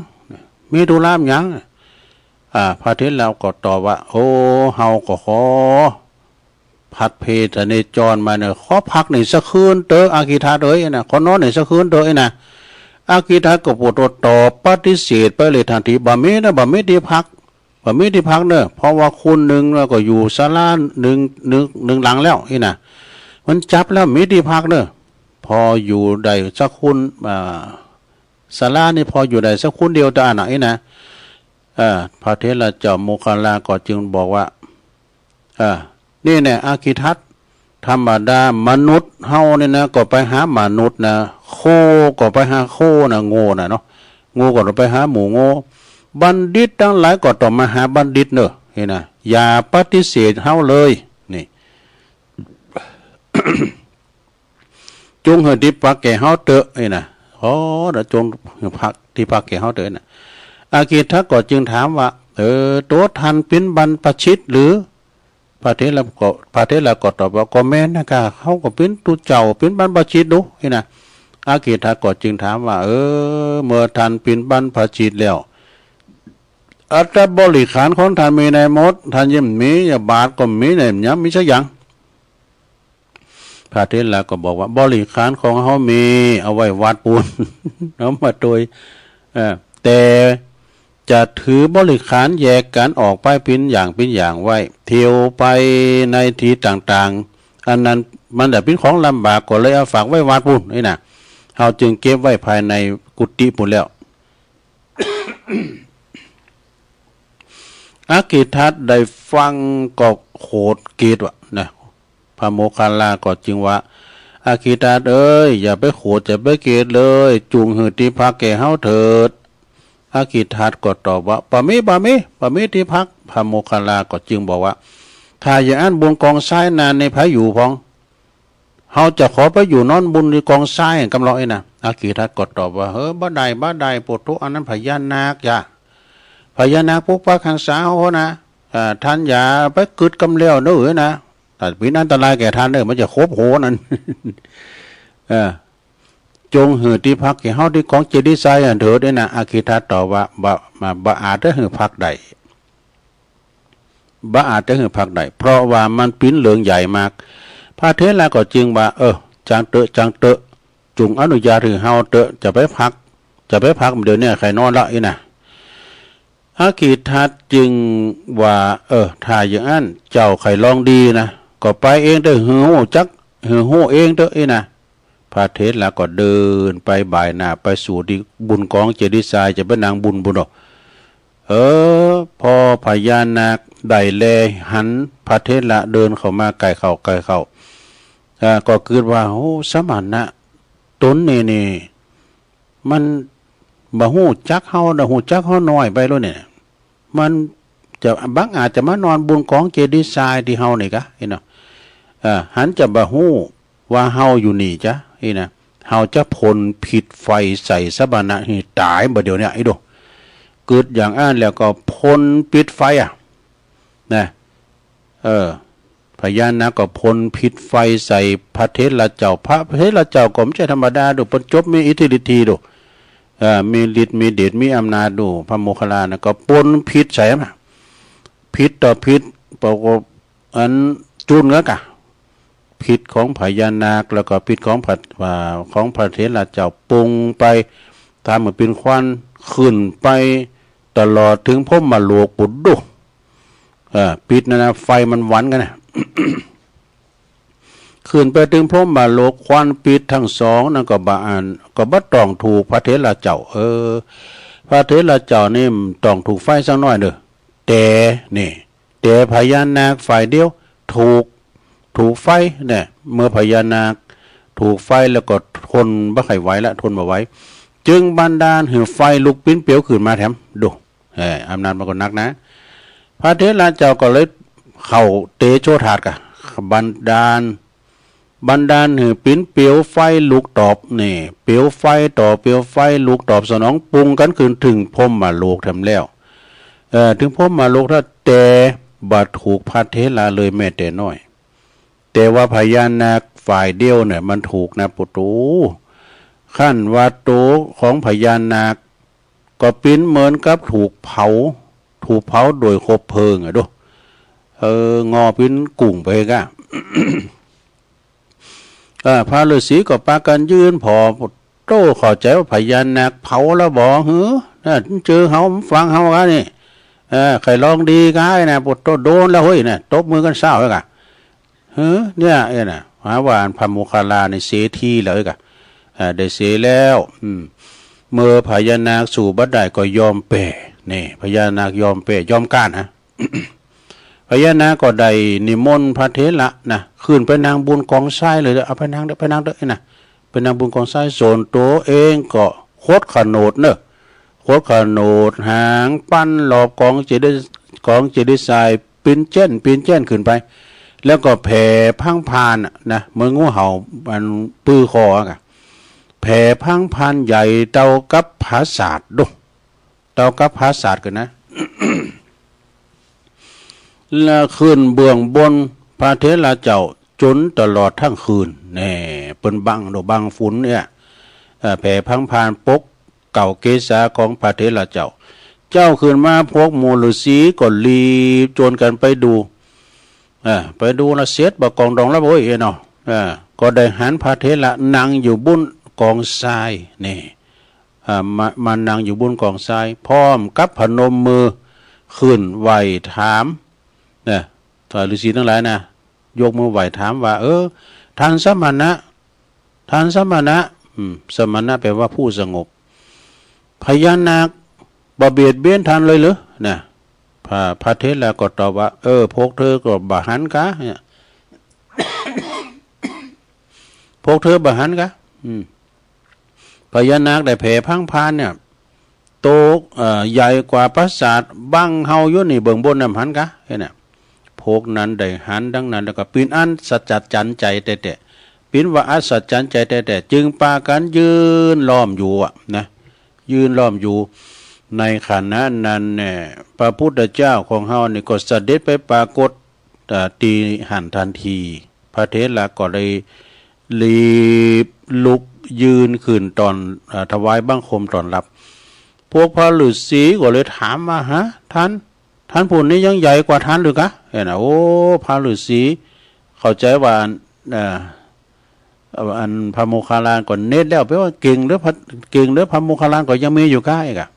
พระเถรเราก็ตอบว่าเฮาก็ขอพัดเพทเนจรมาเนี่ยขอพักในสักคืนเตออาคิทัตเอ้ยนะขอนอนในสักคืนเตอนะอาคิทัตก็ปวดตอบปฏิเสธไปเลยทันทีบ่มีที่พักเนอะเพราะว่าคุณหนึ่งแล้วก็อยู่ศาลาหนึ่งหลังแล้วนี่นะมันจับแล้วมีที่พักเนอะพออยู่ได้สักคุณศาลานี่พออยู่ได้สักคุณเดียวแต่อันไหนนะพระเถรเจ้าโมคคัลลาก็จึงบอกว่านี่เนี่ยอาคิทัตธรรมดามนุษย์เฮาเนี่ยนะก็ไปหามนุษย์นะโคก็ไปหาโคนะโง่นะเนาะโง่ก็ไปหาหมูโง่บัณฑิตทั้งหลายก็ต้องมาหาบัณฑิตเนอะเห็นนะอย่าปฏิเสธเฮาเลยนี่ จงเหินที่พักแก่เฮาเตอะเห็นนะเดี๋ยวจงพักที่พักแก่เฮาเตอะนะอาคิทัตก็จึงถามว่าตัวท่านเป็นบรรพชิตหรือพระเถรก็ตอบว่าก็แม่นนะกะเขาก็เป็นตุเจ้าเป็นบรรพชิตดูนี่นะอาคิทัตก็จึงถามว่าเมื่อท่านเป็นบรรพชิตแล้วอัตบริขารของท่านมีในหมดท่านยิ่งมีอย่าบาทก็มีในยังมีสักอย่างพระเถรก็บอกว่าบริขารของเขามีเอาไว้วัดปูน เอามาโดยแต่จะถือบริขารแยกกันออกไปเป็นอย่างไว้เที่ยวไปในที่ต่างๆอันนั้นมันแต่เป็นของลำบากก็เลยเอาฝากไว้วัดปุ่นนี่นะเขาจึงเก็บไว้ภายในกุฏิปุ่นแล้ว อาคิทัตได้ฟังก็โคตรเกลียดว่ะนะพระโมคคัลลาก็จึงว่าอาคิทัตเอ้ยอย่าไปโคตรอย่าไปเกลียดเลยจูงหือที่พักแก่เฮาเถิดอาคิทัตก็ตอบว่าปะมิที่พักพระโมคคัลลาก็จึงบอกว่าถ้าอย่างนั้นบนกองทรายนานในพระอยู่พองเฮาจะขอไปอยู่นอนบนในกองทรายกำลังนะอาคิทัตก็ตอบว่าบ่ได้ปวดทุกอันนั้นพญานาคอย่าพญานาคพวกปาขังสาเฮานะท่านอย่าไปกึดกำเลี้ยวเด้อนะแต่เป็นอันตรายแก่ท่านเด้อมันจะคบโหนั่น จงหือที่พักแก่เฮาที่ของเจดีย์ทรายอันเถิดด้วยนะอาคิทัตตอบว่าบ่อาจจะหือพักใดเพราะว่ามันปิ้นเหลืองใหญ่มากพระเถรก็จึงว่าจังเตอะจุงอนุญาตให้เฮาเตอะจะไปพักเดี๋ยวนี้ใครนอนละอีนะอาคิทัตจึงว่าถ้าอย่างนั้นเจ้าใครลองดีนะก็ไปเองเด้อหือฮู้เองเด้ออีนะพระเถรก็เดินไปบ่ายหน้าไปสู่ที่บุญกองเจดีย์ทรายจะไปนางบุญดอกพอพญานาคได้แลหันพระเถรเดินเข้ามาใกล้เข้าก็คิดว่าสมณะตนนี่มันบ่ฮู้จักเฮาฮู้จักเฮาน้อยไปแล้วเนี่ยมันจะบางอาจจะมานอนบนกองเจดีย์ทรายที่เฮานี่กะเนาะหันจะบ่ฮู้ว่าเฮาอยู่นี่จ้ะนะเฮาจะพ่นผิดไฟใส่สมณะนี่ตายบ่เดี๋ยวนี้ไอ้ดูเกิดอย่างอ้านแล้วก็พ่นปิดไฟนะพญานาคก็พ่นผิดไฟใส่พระเถรเจ้าก็ไม่ใช่ธรรมดาดูปจบมีอิทธิฤทธิ์ดูมีฤทธิ์มีเดชมีอำนาจดูพระโมคคัลลานะก็พ่นพิษใส่มาพิษต่อพิษปกอันจุนก็กะพ พิษของพญานาคแล้วก็พิษของพระเถระเจ้าปรุงไปทำเหมือนเป็นควันขึ้นไปตลอดถึงพรหมโลกปุดดุพิษนะไฟมันหวันกันนะ ขึ้นไปถึงพรหมโลกควันพิษทั้งสองนั่นก็บ่ต้องถูกพระเถระเจ้าพระเถระเจ้านี่ต้องถูกไฟสักหน่อยเด้อแต่พญานาคฝ่ายเดียวถูกไฟเนี่ยเมื่อพญานาคถูกไฟแล้วก็ทนบ่ไหวละทนบ่ไหวจึงบันดาลให้ไฟลุกปิ้นเปลวขึ้นมาแถมดูอำนาจมันก็นักนะพระเถระเจ้าก็เลยเข้าเตโชธาตุกะบันดาลให้ปิ้นเปลวไฟลุกตอบนี่เปลวไฟต่อเปลวไฟลุกตอบสนองปรุงกันขึ้นถึงพรหมโลกแถมแล้วถึงพรหมโลกถ้าแต่บ่ถูกพระเถระเลยแม้แต่น้อยแต่ว่าพญานาคฝ่ายเดียวเนี่ยมันถูกนะปุตูขั้นว่าโตของพญานาคก็ปิ้นเหมือนกับถูกเผาโดยคบเพลิงดูงอปิ้นกุ่งไปกะ พระฤาษีก็ปากันยืนพอโตเข้าใจว่าพญานาคเผาแล้วบ่เจอเฮาฟังเฮากันนี่ใครลองดีก็ให้นะปุโตโดนแล้วเฮ้ยนะตบมือกันเศร้าแล้วกะเนี่ยน่ะหาว่าพระโมคคัลลาในเสทีเลยกะได้เสียแล้วเมื่อพญานาคสู่บัดได้ก็ยอมแป่นี่พญานาคยอมแป่ยอมก้านฮะ พญานาคก็ได้นิมนต์พระเถระนะขึ้นไปนางบุญกองทรายเลยเอาไปนางเด้อนะไปนางบุญกองทรายโซนตัวเองก็โคตรขนดเนอะโคตรขนดหางปั้นหลอบกองเจดีย์ทรายปีนเจ้นขึ้นไปแล้วก็แผ่พังพานนะเหมือนงูเห่ามันปื้อคออ่ะแผ่พังพานใหญ่เต่ากับภาษาทดูเต่ากับภาษาทกันนะ แล้วขึ้นเบื้องบนพระเถระเจ้าจนตลอดทั้งคืนแน่เป็นบังฝุ่นเนี่ยแผ่พังพานปกเก่าเกศาของพระเถระเจ้าขึ้นมาพวกมูลฤาษีก็รีบโจรกันไปดูละเสียดบ่กองดองแล้วโอ้ยเนาะก็ได้หันพระเถระนั่งอยู่บนกองทรายนี่มานั่งอยู่บนกองทรายพร้อมกับพนมมือขึ้นไหวถามเนี่ยถ้าฤาษีทั้งหลายนะยกมือไหวถามว่าท่านสมณะสมณะแปลว่าผู้สงบพญานาคบ่เบียดเบียนท่านเลยหรือนะพระเถระก็ตอบว่าพวกเธอก็บ่หันกะเนี่ย พวกเธอบ่หันกะพญานาคได้แผ่พังพานเนี่ยโตใหญ่กว่าปราสาทบังเฮาอยู่นี่เบื้องบนนำหันกะเนี่ยพวกนั้นได้หันดังนั้นแล้วก็ปีนอันสัจจจันใจแต่ปีนว่าอัศจรรย์ใจแต่จึงปากันยืนล้อมอยู่นะยืนล้อมอยู่ในขณะนั้นเนี่ยพระพุทธเจ้าของเฮานี่ก็เสด็จไปปรากฏตีหันทันทีพระเถระก็เลยรีบลุกยืนขึ้นตอนถวายบังคมตอนรับพวกพระฤาษีก็เลยถามว่าท่านผู้นี้ยังใหญ่กว่าท่านหรือกะเห็นโอ้พระฤาษีเข้าใจว่าอันพระโมคคัลลาก็เน็ตแล้วแปลว่าเก่งหรือพระโมคคัลลาก็ยังมีอยู่ใกล้กะ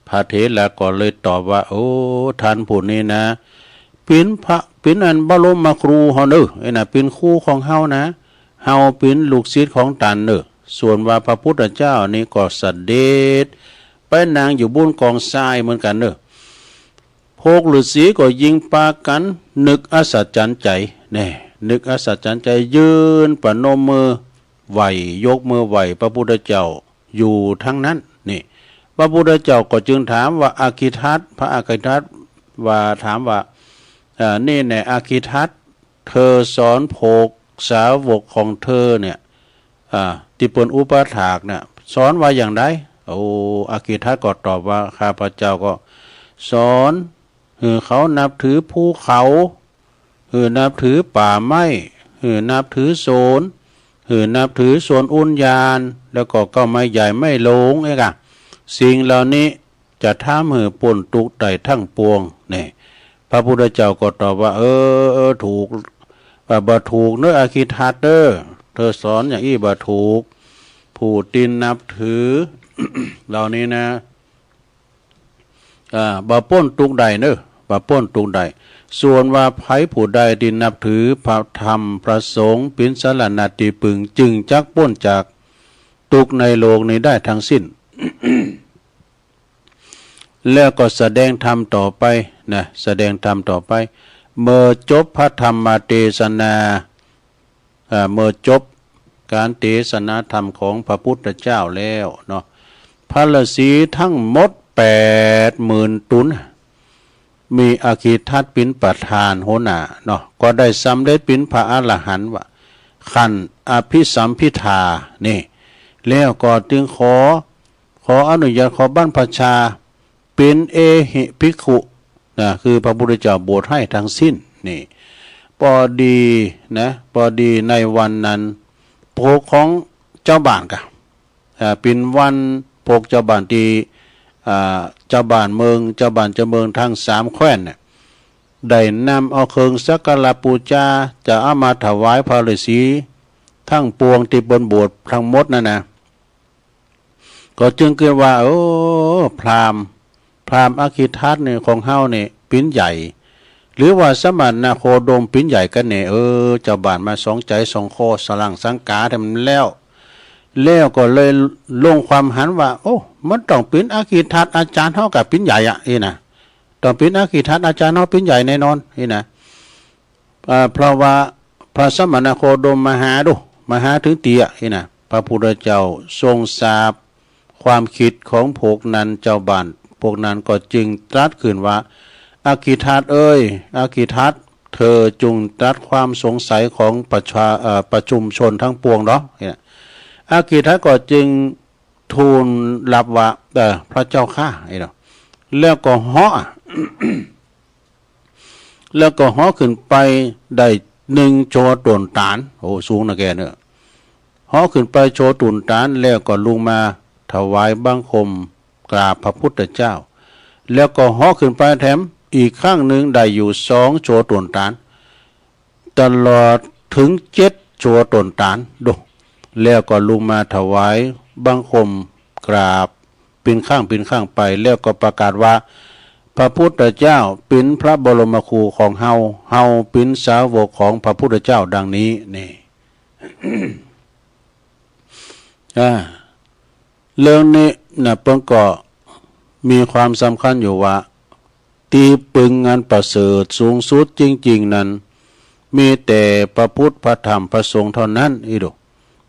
พระเถระก็เลยตอบว่าโอ้ท่านผู้นี้นะเป็นอันบรมครูเฮาเด้อน่ะเป็นครูของเฮานะเฮาเป็นลูกศิษย์ของท่านเด้อส่วนว่าพระพุทธเจ้านี่ก็เสด็จไปนางอยู่บนกองทรายเหมือนกันเด้อพวกฤาษีก็ยิงปากันนึกอัศจรรย์ใจแน่นึกอัศจรรย์ใจยืนประนมมือไหวยกมือไหวพระพุทธเจ้าอยู่ทั้งนั้นนี่พระพุทธเจ้าก็จึงถามว่าอาคิทัสพระอาคิทัสว่าถามว่านี่แน่อาคิทัสเธอสอนโภกสาวกของเธอเนี่ยที่เป็นอุปถากเนี่ยสอนว่าอย่างไรโอ้อาคิทัสก็ตอบว่าข้าพเจ้าก็สอนเขานับถือภูเขานับถือป่าไม้นับถือโซนนับถือส่วนอุญญาณแล้วก็ไม่ใหญ่ไม่หลงไอ้กะสิ่งเหล่านี้จะทำให้ปนทุกข์ได้ทั้งปวงนี่พ พระพุทธเจ้าก็ตอบว่าถูกบ่ถูกเนอะอาคิทัตเด้อเธอสอนอย่างอี้บ่ถูกผู้ตินนับถือ เหล่านี้นะบ่ป้นตุกใดเนอะบ่ป้นตุกใดส่วนว่าไผผู้ใดที่นับถือพระธรรมพระสงฆ์เป็นสรณะที่พึ่งจึงจักพ้นจากทุกข์ในโลกนี้ได้ทั้งสิ้น แล้วก็แสดงธรรมต่อไปนะแสดงธรรมต่อไปเมื่อจบพระธรรมเทศนาเมื่อจบการเทศนาธรรมของพระพุทธเจ้าแล้วเนาะพระฤาษีทั้งหมด80,000 ตนมีอาคิทัตเป็นประธานหัวหน้าเนาะก็ได้สำเร็จเป็นพระอรหันต์ว่าขันอภิสัมพิธานี่แล้วก็จึงขออนุญาตขอบั้นพระชาเป็นเอหิภิกขุนะคือพระพุทธเจ้าบวชให้ทั้งสิ้นนี่พอดีนะพอดีในวันนั้นโภคของเจ้าบ้านกะเป็นวันโภคเจ้าบ้านที่เจ้าบ้านเมืองเจ้าบ้านเจ้าเมืองทั้ง3 แคว้นเนี่ยได้นำเอาเครื่องสักการะบูชาจะเอามาถวายพระฤาษีทั้งปวงที่บนโบสถ์ทั้งหมดนั่นนะก็จึงเกิดว่าพราหมณ์อาคิทัตเนี่ยของเฮาเนี่ยปิ้นใหญ่หรือว่าสมณนาโคดมปิ้นใหญ่กันเนี่ยเจ้าบ้านมา2 ใจ 2 คอสลังสังกาทำแล้วก็เลยลงความหันว่ามันต้องเป็นอาคิทัตอาจารย์เฮากับปิ้นใหญ่อ่ะนี่นะต้องเป็นอาคิทัตอาจารย์เฮาปิ้นใหญ่แน่นอนนี่นะเพราะว่าพระสมณโคดมมาหาถึงเตียนี่นะพระพุทธเจ้าทรงทราบความคิดของพวกนั้นเจ้าบ้านพวกนั้นก็จึงตรัสขึ้นว่าอาคิทัตอาคิทัตเธอจงตรัสความสงสัยของประชุมชนทั้งปวงเนาะอาคิทัตก็จึงทูลรับว่าพระเจ้าข้าเนาะแล้วก็เหาะ แล้วก็เหาะขึ้นไปได้1 โจตุนตานสูงนะแกเนอะเหาะขึ้นไปโจตุนตานแล้วก็ลงมาถวายบังคมกราบพระพุทธเจ้าแล้วก็เหาะขึ้นไปแถมอีกข้างหนึ่งได้อยู่2 โจตุนตานตลอดถึง7 โจตุนตานดูแล้วก็ลงมาถวายบังคมกราบเป็นข้างไปแล้วก็ประกาศว่าพระพุทธเจ้าเป็นพระบรมครูของเฮาเป็นสาวกของพระพุทธเจ้าดังนี้นี่ เรื่องนี้นะเพิ่งก็มีความสำคัญอยู่ว่าที่ปึงงานประเสริฐสูงสุดจริงๆนั้นมีแต่พระพุทธพระธรรมพระสงฆ์เท่านั้น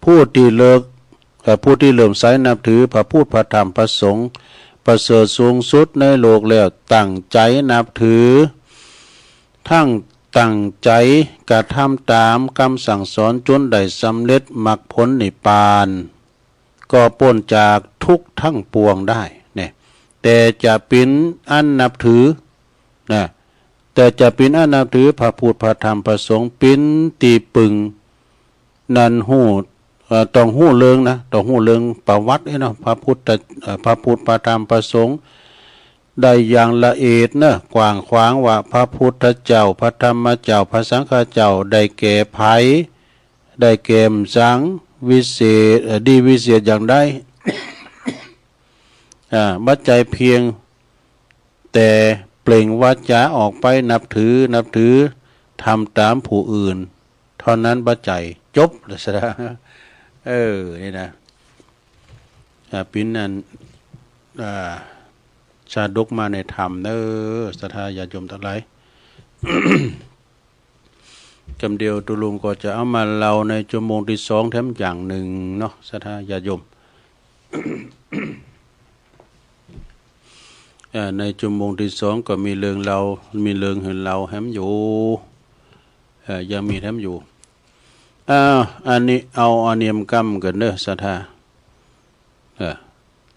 ผู้ที่เริ่มใส่นับถือพระพุทธพระธรรมพระสงฆ์ประเสริฐสูงสุดในโลกแล้วตั้งใจนับถือทั้งตั้งใจกระทำตามคำสั่งสอนจนได้สำเร็จมรรคผลนิพพานก็พ้นจากทุกข์ทั้งปวงได้เนี่ยแต่จะเป็นอันนับถือนะแต่จะเป็นอันนับถือพระพุทธพระธรรมพระสงฆ์เป็นตีปึงนันหูต้องหู้เรื่องนะต้องหู้เรื่องประวัติเนาะพระพุทธพระธรรมพระสงฆ์ได้อย่างละเอียดนะกว้างขวางว่าพระพุทธเจ้าพระธรรมเจ้าพระสังฆเจ้าได้แก่ไผได้แก่สังวิเศษดีวิเศษอย่างใด บัจจัยเพียงแต่เปล่งวาจาออกไปนับถือทำตามผู้อื่นเท่านั้นบัจจัยจบเลยสินะนี่นะปินนั้นชาดกมาในธรรมศรัทธาญาติโยมทั้งหลาย คำเดียวตุลุงก็จะเอามาเล่าในชั่วโมงที่2แถมอย่างหนึ่งเนาะศรัทธาญาติโยม ในชั่วโมงที่2ก็มีเรื่องเราเห็นเราแถมอยู่ยังมีแถมอยู่อันนี้เอาอเนียมกรรมกันเด้อศรัทธา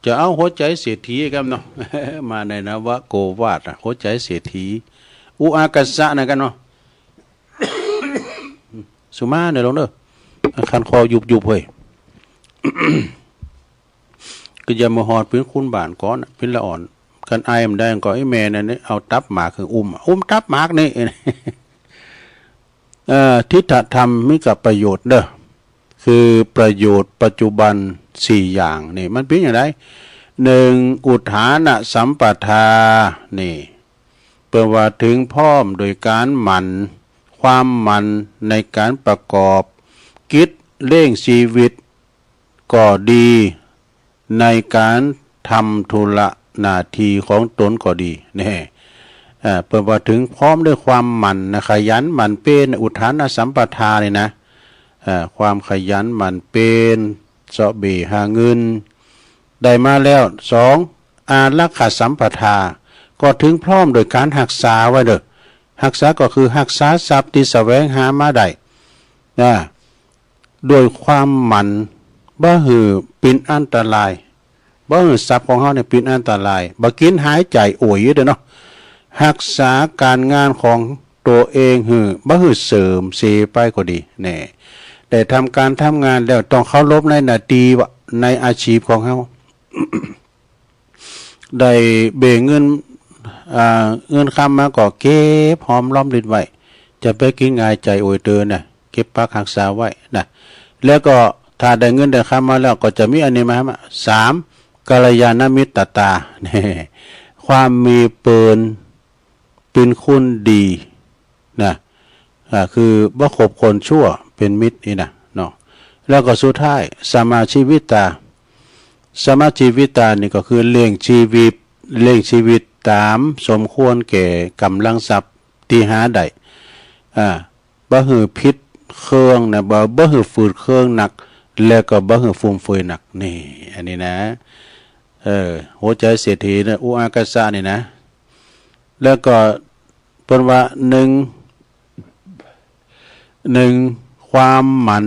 จะเอาหัวใจเศรษฐีกันเนาะ มาในนวโกวาทหัวใจเศรษฐีอุอากัสสะนะกันเนาะ สุมาเนี่ยลงเด้อคันคอยุบเฮ้ย ก็อย่ามาหอดเป็นคุณบานก้อนเป็นละอ่อน กันไอมันได้ก็ไอ้แม่นั่นนี่เอาตับหมากคืออุ้มตับหมากนี่ ทิฏฐธรรมมีกับประโยชน์เด้อคือประโยชน์ปัจจุบัน4อย่างนี่มันเป็นอย่างไร1อุทานสัมปทานี่เปิดว่าถึงพร้อมโดยการหมั่นความหมั่นในการประกอบกิจเร่งชีวิตก็ดีในการทำธุระหน้าที่ของตนก็ดีนี่เปิดว่าถึงพร้อมด้วยความหมั่นนะขยันหมั่นเป็นอุทานสัมปทาเลยนะความขยันหมั่นเป็นเสาะเบหาเงินได้มาแล้ว2อารักขาสัมปทาก็ถึงพร้อมโดยการรักษาไว้เด้อรักษาก็คือรักษาทรัพย์ที่แสวงหามาได้โดยความหมั่นบ่หือเป็นอันตรายบ่หือทรัพย์ของเฮาเนี่ยเป็นอันตรายบ่กินหายใจโอยอยู่เด้อเนาะรักษาการงานของตัวเองหือบ่หือเสริมเสไปก็ดีแน่แต่ทำการทำงานแล้วต้องเคารพในหน้าที่ในอาชีพของเฮา ได้เบ่งเงินคำมาก็เก็บหอมรอมริบไว้จะไปกินง่ายใจโอยเตือนน่ะเก็บพักรักษาไว้นะแล้วก็ถ้าได้เงินได้คำมาแล้วก็จะมีอันนี้มา3กัลยาณมิตรตาเนี่ยความมีเป็นคุณดีนะคือบ่คบคนชั่วเป็นมิตรนี่นะเนาะแล้วก็สุดท้ายสมาชีวิตานี่ก็คือเลี้ยงชีวิตตามสมควรแก่กำลังทรัพย์ที่หาได้บ่หือพิษเครื่องนะบ่หือฝืดเครื่องหนักแล้วก็บ่หือฟุ่มเฟือยหนักนี่อันนี้นะหัวใจเศรษฐีนะอุอากาสะนี่นะแล้วก็เพิ่นว่า1ความหมั่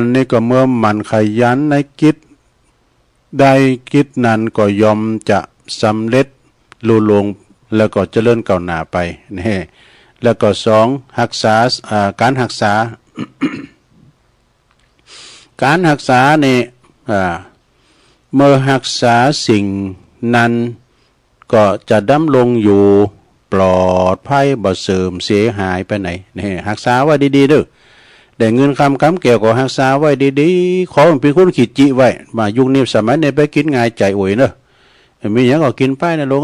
นนี่ก็เมื่อหมั่นขยันในกิจใดกิจนั้นก็ยอมจะสำเร็จลุล่วงแล้วก็เจริญก้าวหน้าไปนี่แล้วก็2รักษาการรักษา การรักษานี่เมื่อรักษาสิ่งนั้นก็จะดำรงอยู่ปลอดภัยบ่เสื่อมเสียหายไปไหนนี่รักษาไว้ดีๆเด้อได้เงินคำเกี่ยวกับรักษาไว้ดีๆขอเป็นคนขีดจิไว้มายุคนี้สมัยนี้ไปกินง่ายใจโอยเนอะมีอย่างก็กินไปนะลง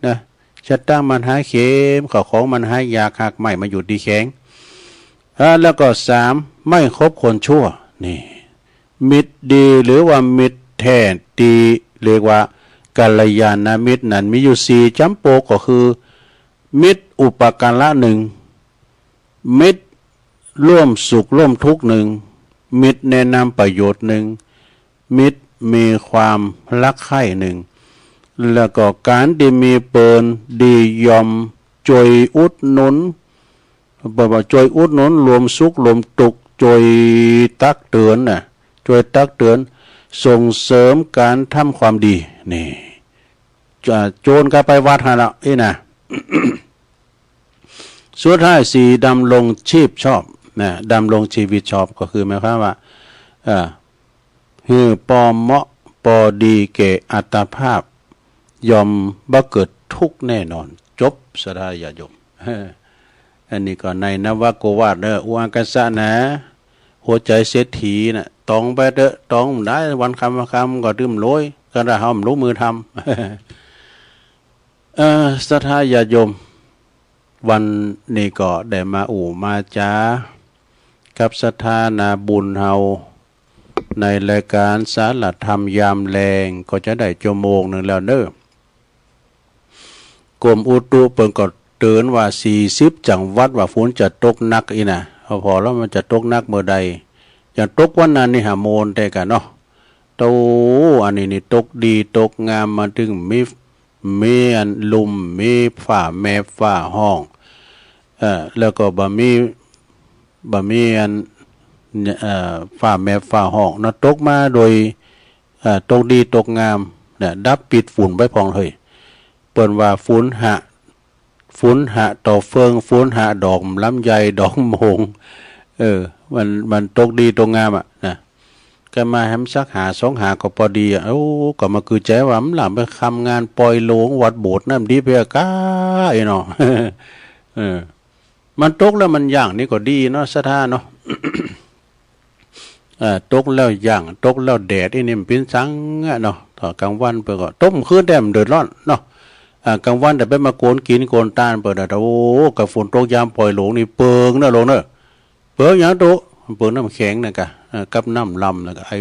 นะชัดตั้งมันหายเข็มของมันหายยาหักใหม่มาอยู่ดีแข็งแล้วก็3ไม่คบคนชั่วนี่มิตรดีหรือว่ามิตรแท้ดีเรียกว่ากัลยาณมิตรนั้นมีอยู่4จำโปกก็คือมิตรอุปการะ1มิตรร่วมสุขร่วมทุกข์1มิตรแนะนำประโยชน์1มิตรมีความรักใคร่1แล้วก็การที่มีเปินดียอมช่วยอุดหนุนช่วยอุดหนุนรวมสุขรวมทุกข์ช่วยตักเตือนช่วยตักเตือนส่งเสริมการทำความดีนี่โจรก็ไปวัดหาละนะ สุดท้าย4ดำรงชีพชอบนะดำรงชีวิตชอบก็คือหมายความว่าปอเหมาะปอดีแก่อัตภาพยอมบ่เกิดทุกข์แน่นอนจบสดาญาโยมอันนี้ก็ในนวโกวาทอุอากาสะนะหัวใจเศรษฐีนะตองไปเด้อตองได้วันคำก็ดื่มโรยก็ได้เฮารู้มือทำสดาญาโยมวันนี้ก็ได้มามาจากับสถานาบุญเฮาในรายการสารธรรมยามแรงก็จะได้ชั่วโมงนึงแล้วเด้อกรมอุตุเปิ่นก็เตือนว่า40จังหวัดว่าฝนจะตกหนักอีน่ะพอแล้วมันจะตกหนักเมื่อใดอย่างตกวันนั้นนี่หาโมนแต่กันเนาะโตอันนี้นี่ตกดีตกงามมาถึงมีอันลุ่มมีฝ้าแม่ฝ้าห้องแล้วก็บ่มีอันฝ้าแม่ฝ้าห้องนะตกมาโดยตกดีตกงามเนี่ยดับปิดฝุ่นไว้พองเฮ้ยเปิ้นว่าฝุ่นหะต่อเฟืองฝุ่นหะดอกลำไยดอกโมงมันตกดีตกงามนะ ก็มาแฮมสักหาสองหาก็พอดีอ่ะโอ้ก็มาคือใจว่ามันหลังไปทำงานปล่อยโลงวัดโบสถ์นั่นดีเพียก้าไอ้เนาะ เออมันตกแล้วมันย่างนี่ก็ดีเนาะสะท่าเนาะ ตกแล้วย่างตกแล้วแดดนี่มันเป็นสังอ่ะเนาะถ้ากลางวันเปิดก็ต้มคืนแต่มันเดือดร้อนเนาะกลางวันแต่ไปมาโกนกินโกนตาลเปิดโอ้กับฝนตกยามปล่อยหลงนี่เปิงเนาะลงเนาะเปิงอย่างโตเปิงน้ำแข็งนะกะกับน้ำลำนะกะไอ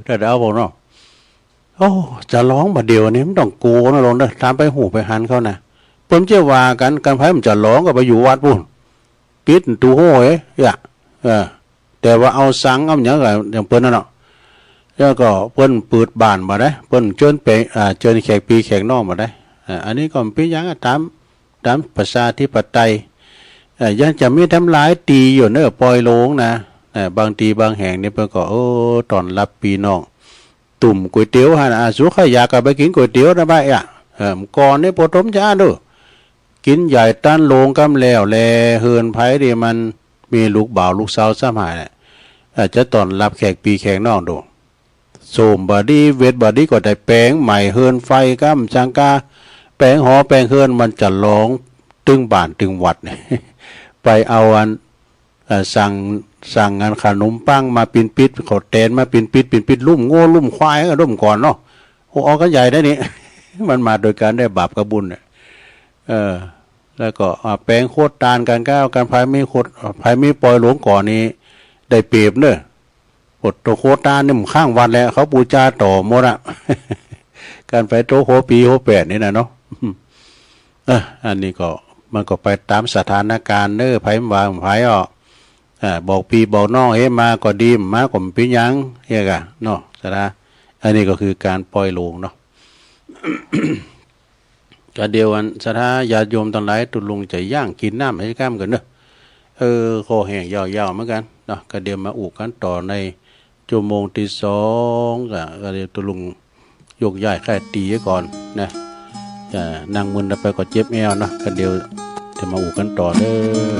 ถ้าเอาบอกเนาะโอ้จะร้องบาเดียวนี้มันต้องโกนลงเนาะตามไปหูไปหันเขานะเพิ่มเจ้าว่ากันการไพ่มันจะร้องก็ไปอยู่วัดปุ่นปิดตูโห้อย่าแต่ว่าเอาสังเอาอย่างไรอย่างเปิ้นนั่นเนาะแล้วก็เปิ้นเปิดบ้านมาได้เปิ้นเชิญไปเชิญแขกปีแขกนอกมาได้อันนี้ก็เป็นอย่างตามประชาธิปไตยยังจะมีทำลายตีอยู่เนอะปล่อยโลงนะบางทีบางแห่งนี่เปิ้นก็ตอนรับปีน้องตุ่มก๋วยเตี๋ยวฮะสุขอยากก็ไปกินก๋วยเตี๋ยวนะบ้าก่อนนี่ปฐมจ้าดูกินใหญ่ต้านโลงกำแล้วแลเฮือนไผ่ดิมันมีลูกบ่าวลูกสาวสามหายเนี่ยจะตอนรับแขกปีแขกนอกดูโสมบอดี้เวทบอดี้ก็ได้แปลงใหม่เฮือนไฟก้ำจังกาแปลงหอแปลงเฮือนมันจะร้องตึงบ้านตึงวัดเนี่ย ไปเอาอันสั่งงานขนมปังมาปินปิดขอแตนมาปินปิดลุ่มโง่ลุ่มควายก็ลุ่มก่อนเนาะโอ้ก็ใหญ่ได้นี่ มันมาโดยการได้บาปกับบุญเนี่ยแล้วก็แปลงโคตรตาลการก้าวการพายมีโคตรพายมีปล่อยหลวงก่อนนี้ได้เปรียบเนอะปดโตโคตรตาลนี่มันข้างวันแล้วเขาบูชาต่อหมดอะ การไปโตโหปีโหแปดนี่นะเนาะ อันนี้ก็มันก็ไปตามสถานการณ์เนอะไผ่วางไผ่บอกปีบอกน้องเฮ้มาก็ดีมาก็มีเป็นยังเฮ้กะเนาะสระอันนี้ก็คือการปล่อยโลงเนาะ ก็เดียวกันสถาญาติโยมทั้งหลายตุลุงจะย่างกินน้ำให้ก้ามกันเนอะคอแห้งยาวๆเหมือนกันเนาะก็เดียวมาอุกันต่อในชั่วโมงที่สองก็เดียวตุลุงยกย้ายแค่ตีก่อนนะนั่งมึนไปก็เจ็บแอวเนาะก็เดียวจะมาอุกันต่อเด้อ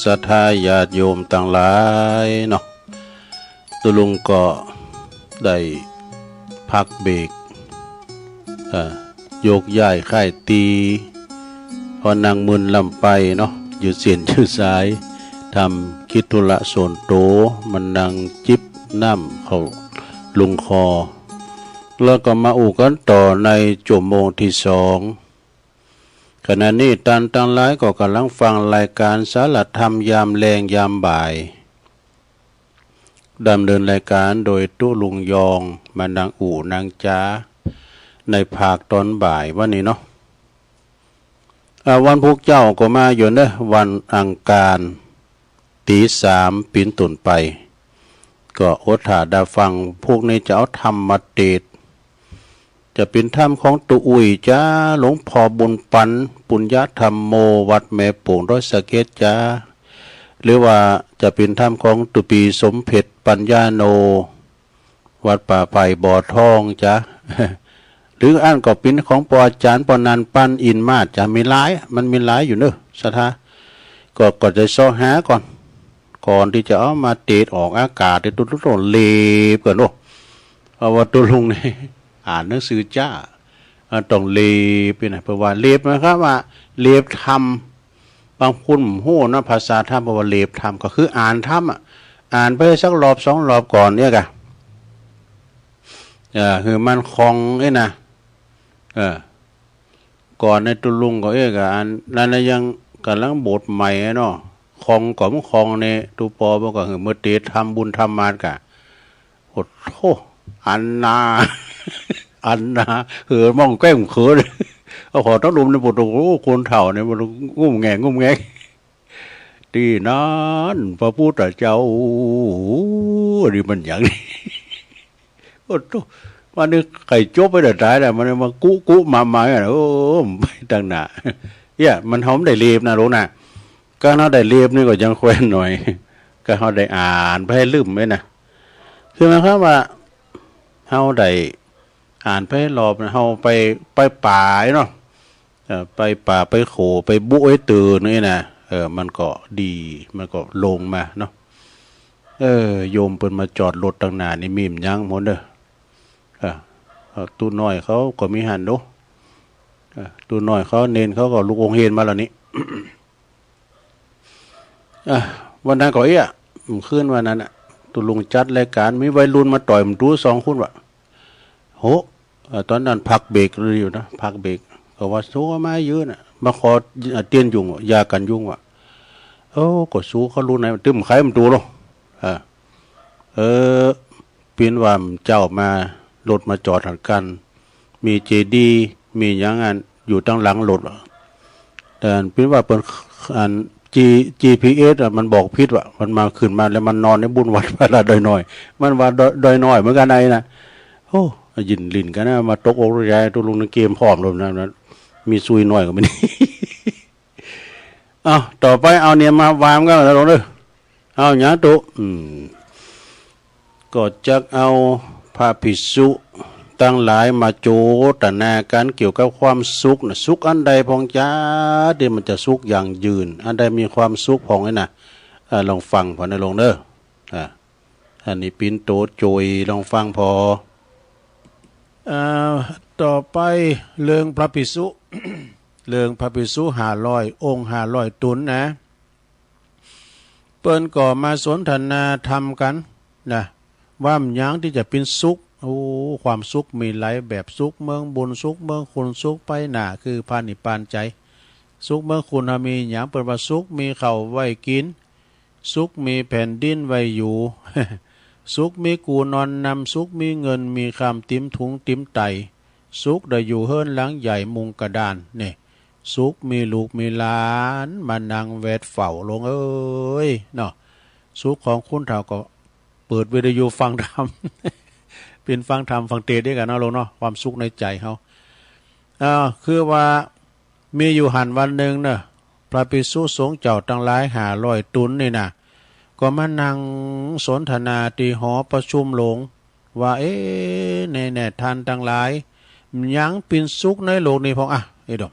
ศรัทธาญาติโยมต่างหลายเนาะตุลุงก็ได้พักเบรกโยกย้ายค่ายตีพอนางมึนลำไปเนาะอยู่เสียนชื่อสายทำคิดธุระส่วนโตมันนางจิบน้ำเขาลุงคอแล้วก็มาอู่กันต่อในชั่วโมงที่สองขณะนี้ตันตั้งหลายก็กำลังฟังรายการสารธรรมยามแรงยามบ่ายดำเนินรายการโดยตู้ลุงยองมานางอู่นางจ้าในภาคตอนบ่ายวันนี้เนาะวันพุธเจ้าก็มาอยู่เนอะวันอังคารตีสามปีนตุนไปก็อดถาดาฟังพวกนี้จะเอาธรรมมาเทศจะเป็นธรรมของตุอุยจ้าหลวงพ่อบุญปันปุญญธรรมโมวัดแม่โป่งร้อยสะเก็ดจ้าหรือว่าจะเป็นธรรมของตุปีสมเพชรปัญญาโนวัดป่าไผ่บ่อทองจ้าหรืออันก็เป็นของปอาจารย์ปนันปั้นอินมาจะมีหลายมันมีหลายอยู่เนอะสัทธาก็จะซ้อหาก่อนที่จะเอามาเทศออกอากาศในตุลุงเล็บก่อนโอ้เอาว่าตุลุงนี่อ่านหนังสือจ้าต้องเล็บไปนะเพราะว่าเล็บนะครับว่าเล็บทำบางคนโหนะภาษาธรรมเพราะว่าเล็บทำก็คืออ่านธรรมอ่านไปสักรอบสองรอบก่อนเนี่ยกะคือมันคลองไอ้นะก่อนในตุลุงก็กะอันนั้นยังกำลังบทใหม่เนาะคลองก่อนคลองในตูปอบอกว่าเมื่อเตทำบุญทำมากะโอ้โหอันนามองแก้มเขินเอาขอต้องลุมในบทโอ้คนเถ่าเนี่ยมันงุ่มแงที่นั้นพระพุทธเจ้านี่มันอย่างนี้โอ้โหวันนี้ไก่จบไปแต่ตายแต่มันมากุมาอ่ะโอ้ไม่ตั้งหนามันหอมได้เรียบนะรู้นะก็เขาได้เรียบนี่ก็ยังแควนหน่อยก็เขาได้อ่านไปให้ลืมไหมนะคือหมายความว่าเขาได้อ่านไปรอบเขาไปป่าเนาะไปป่าไปโขไปบุ้ยตื่นนี่นะมันก็ดีมันก็ลงมาเนาะโยมเปิดมาจอดรถตั้งนานนี่มีมยังหมดเด้อตู้น้อยเขาก็มีหันดูตู้น้อยเขาเน้นเขาก็ลูกองเฮนมาแล้วนี้ วันนั้นก็ขึ้นวันนั้นตุลุงจัดรายการมีวัยรุ่นมาต่อยมันดูสองคนวะโหตอนนั้นพักเบรกเลยอยู่นะพักเบรกก็ว่าสู้มาเยอะนะมาขอเตียนยุงยากันยุงวะก็สู้เขารู้ไหนตึ้มไข่มันดูหรอเปลี่ยนว่าเจ้ามารถมาจอดหันกันมีเจดีมีอย่างงั้นอยู่ตั้งหลังรถแต่เปลี่ยนว่าเป็นอันGPS มันบอกพิษว่ามันมาขึ้นมาแล้วมันนอนในบุญวัดพระราดอยน้อยมันว่าดอยน้อยเหมือนกันไอ้นะโอ้ยินลินกันนะมาตกอกใจตัวลุงในเกมพร้อมเลยนะมีซุยน้อยกว่ามัน ต่อไปเอาเนี่ยมาวางกันแล้วลงเลยเอาหยาตุก็จะเอาพระภิกษุตั้งหลายมาโจตนาการเกี่ยวกับความสุขนะสุขอันใดพองจ้าเดี๋ยวมันจะสุขอย่างยืนอันใดมีความสุขพองไอ้นะลองฟังพอในลงเด้ออันนี้ปินโตโจยลองฟังพอต่อไปเรื่องพระภิกษุ เรื่องพระภิกษุ500 องค์500 ตุนนะเปิ้นก่อมาสนทนาธรรมกันนะว่ามันยังที่จะเป็นสุขความสุขมีหลายแบบสุขเมืองบุญสุขเมืองคุณสุขไปหนาคือพานิพานใจสุขเมืองคุณมีอย่างเปิดว่าสุขมีข้าวไว้กินสุขมีแผ่นดินไว้อยู่ สุขมีกูนอนนำสุขมีเงินมีคำติ้มถุงติ้มไตสุขได้อยู่เฮิรนหลังใหญ่มุงกระดานนี่สุขมีลูกมีหลานมานั่งแวดเฝ้าลงเนาะสุขของคุณเท่าก็เปิดวิทยุฟังธรรม เป็นฟังธรรมฟังเทศด้วยกันเนาะลงเนาะความสุขในใจเขาคือว่ามีอยู่หันวันหนึ่งเนาะพระภิกษุสงฆ์เจ้าตั้งหลาย500 ตุนนี่นะก็มานั่งสนทนาที่หอประชุมหลวงว่าแน่ท่านตั้งหลายยังเป็นสุขในโลกนี้พองดอก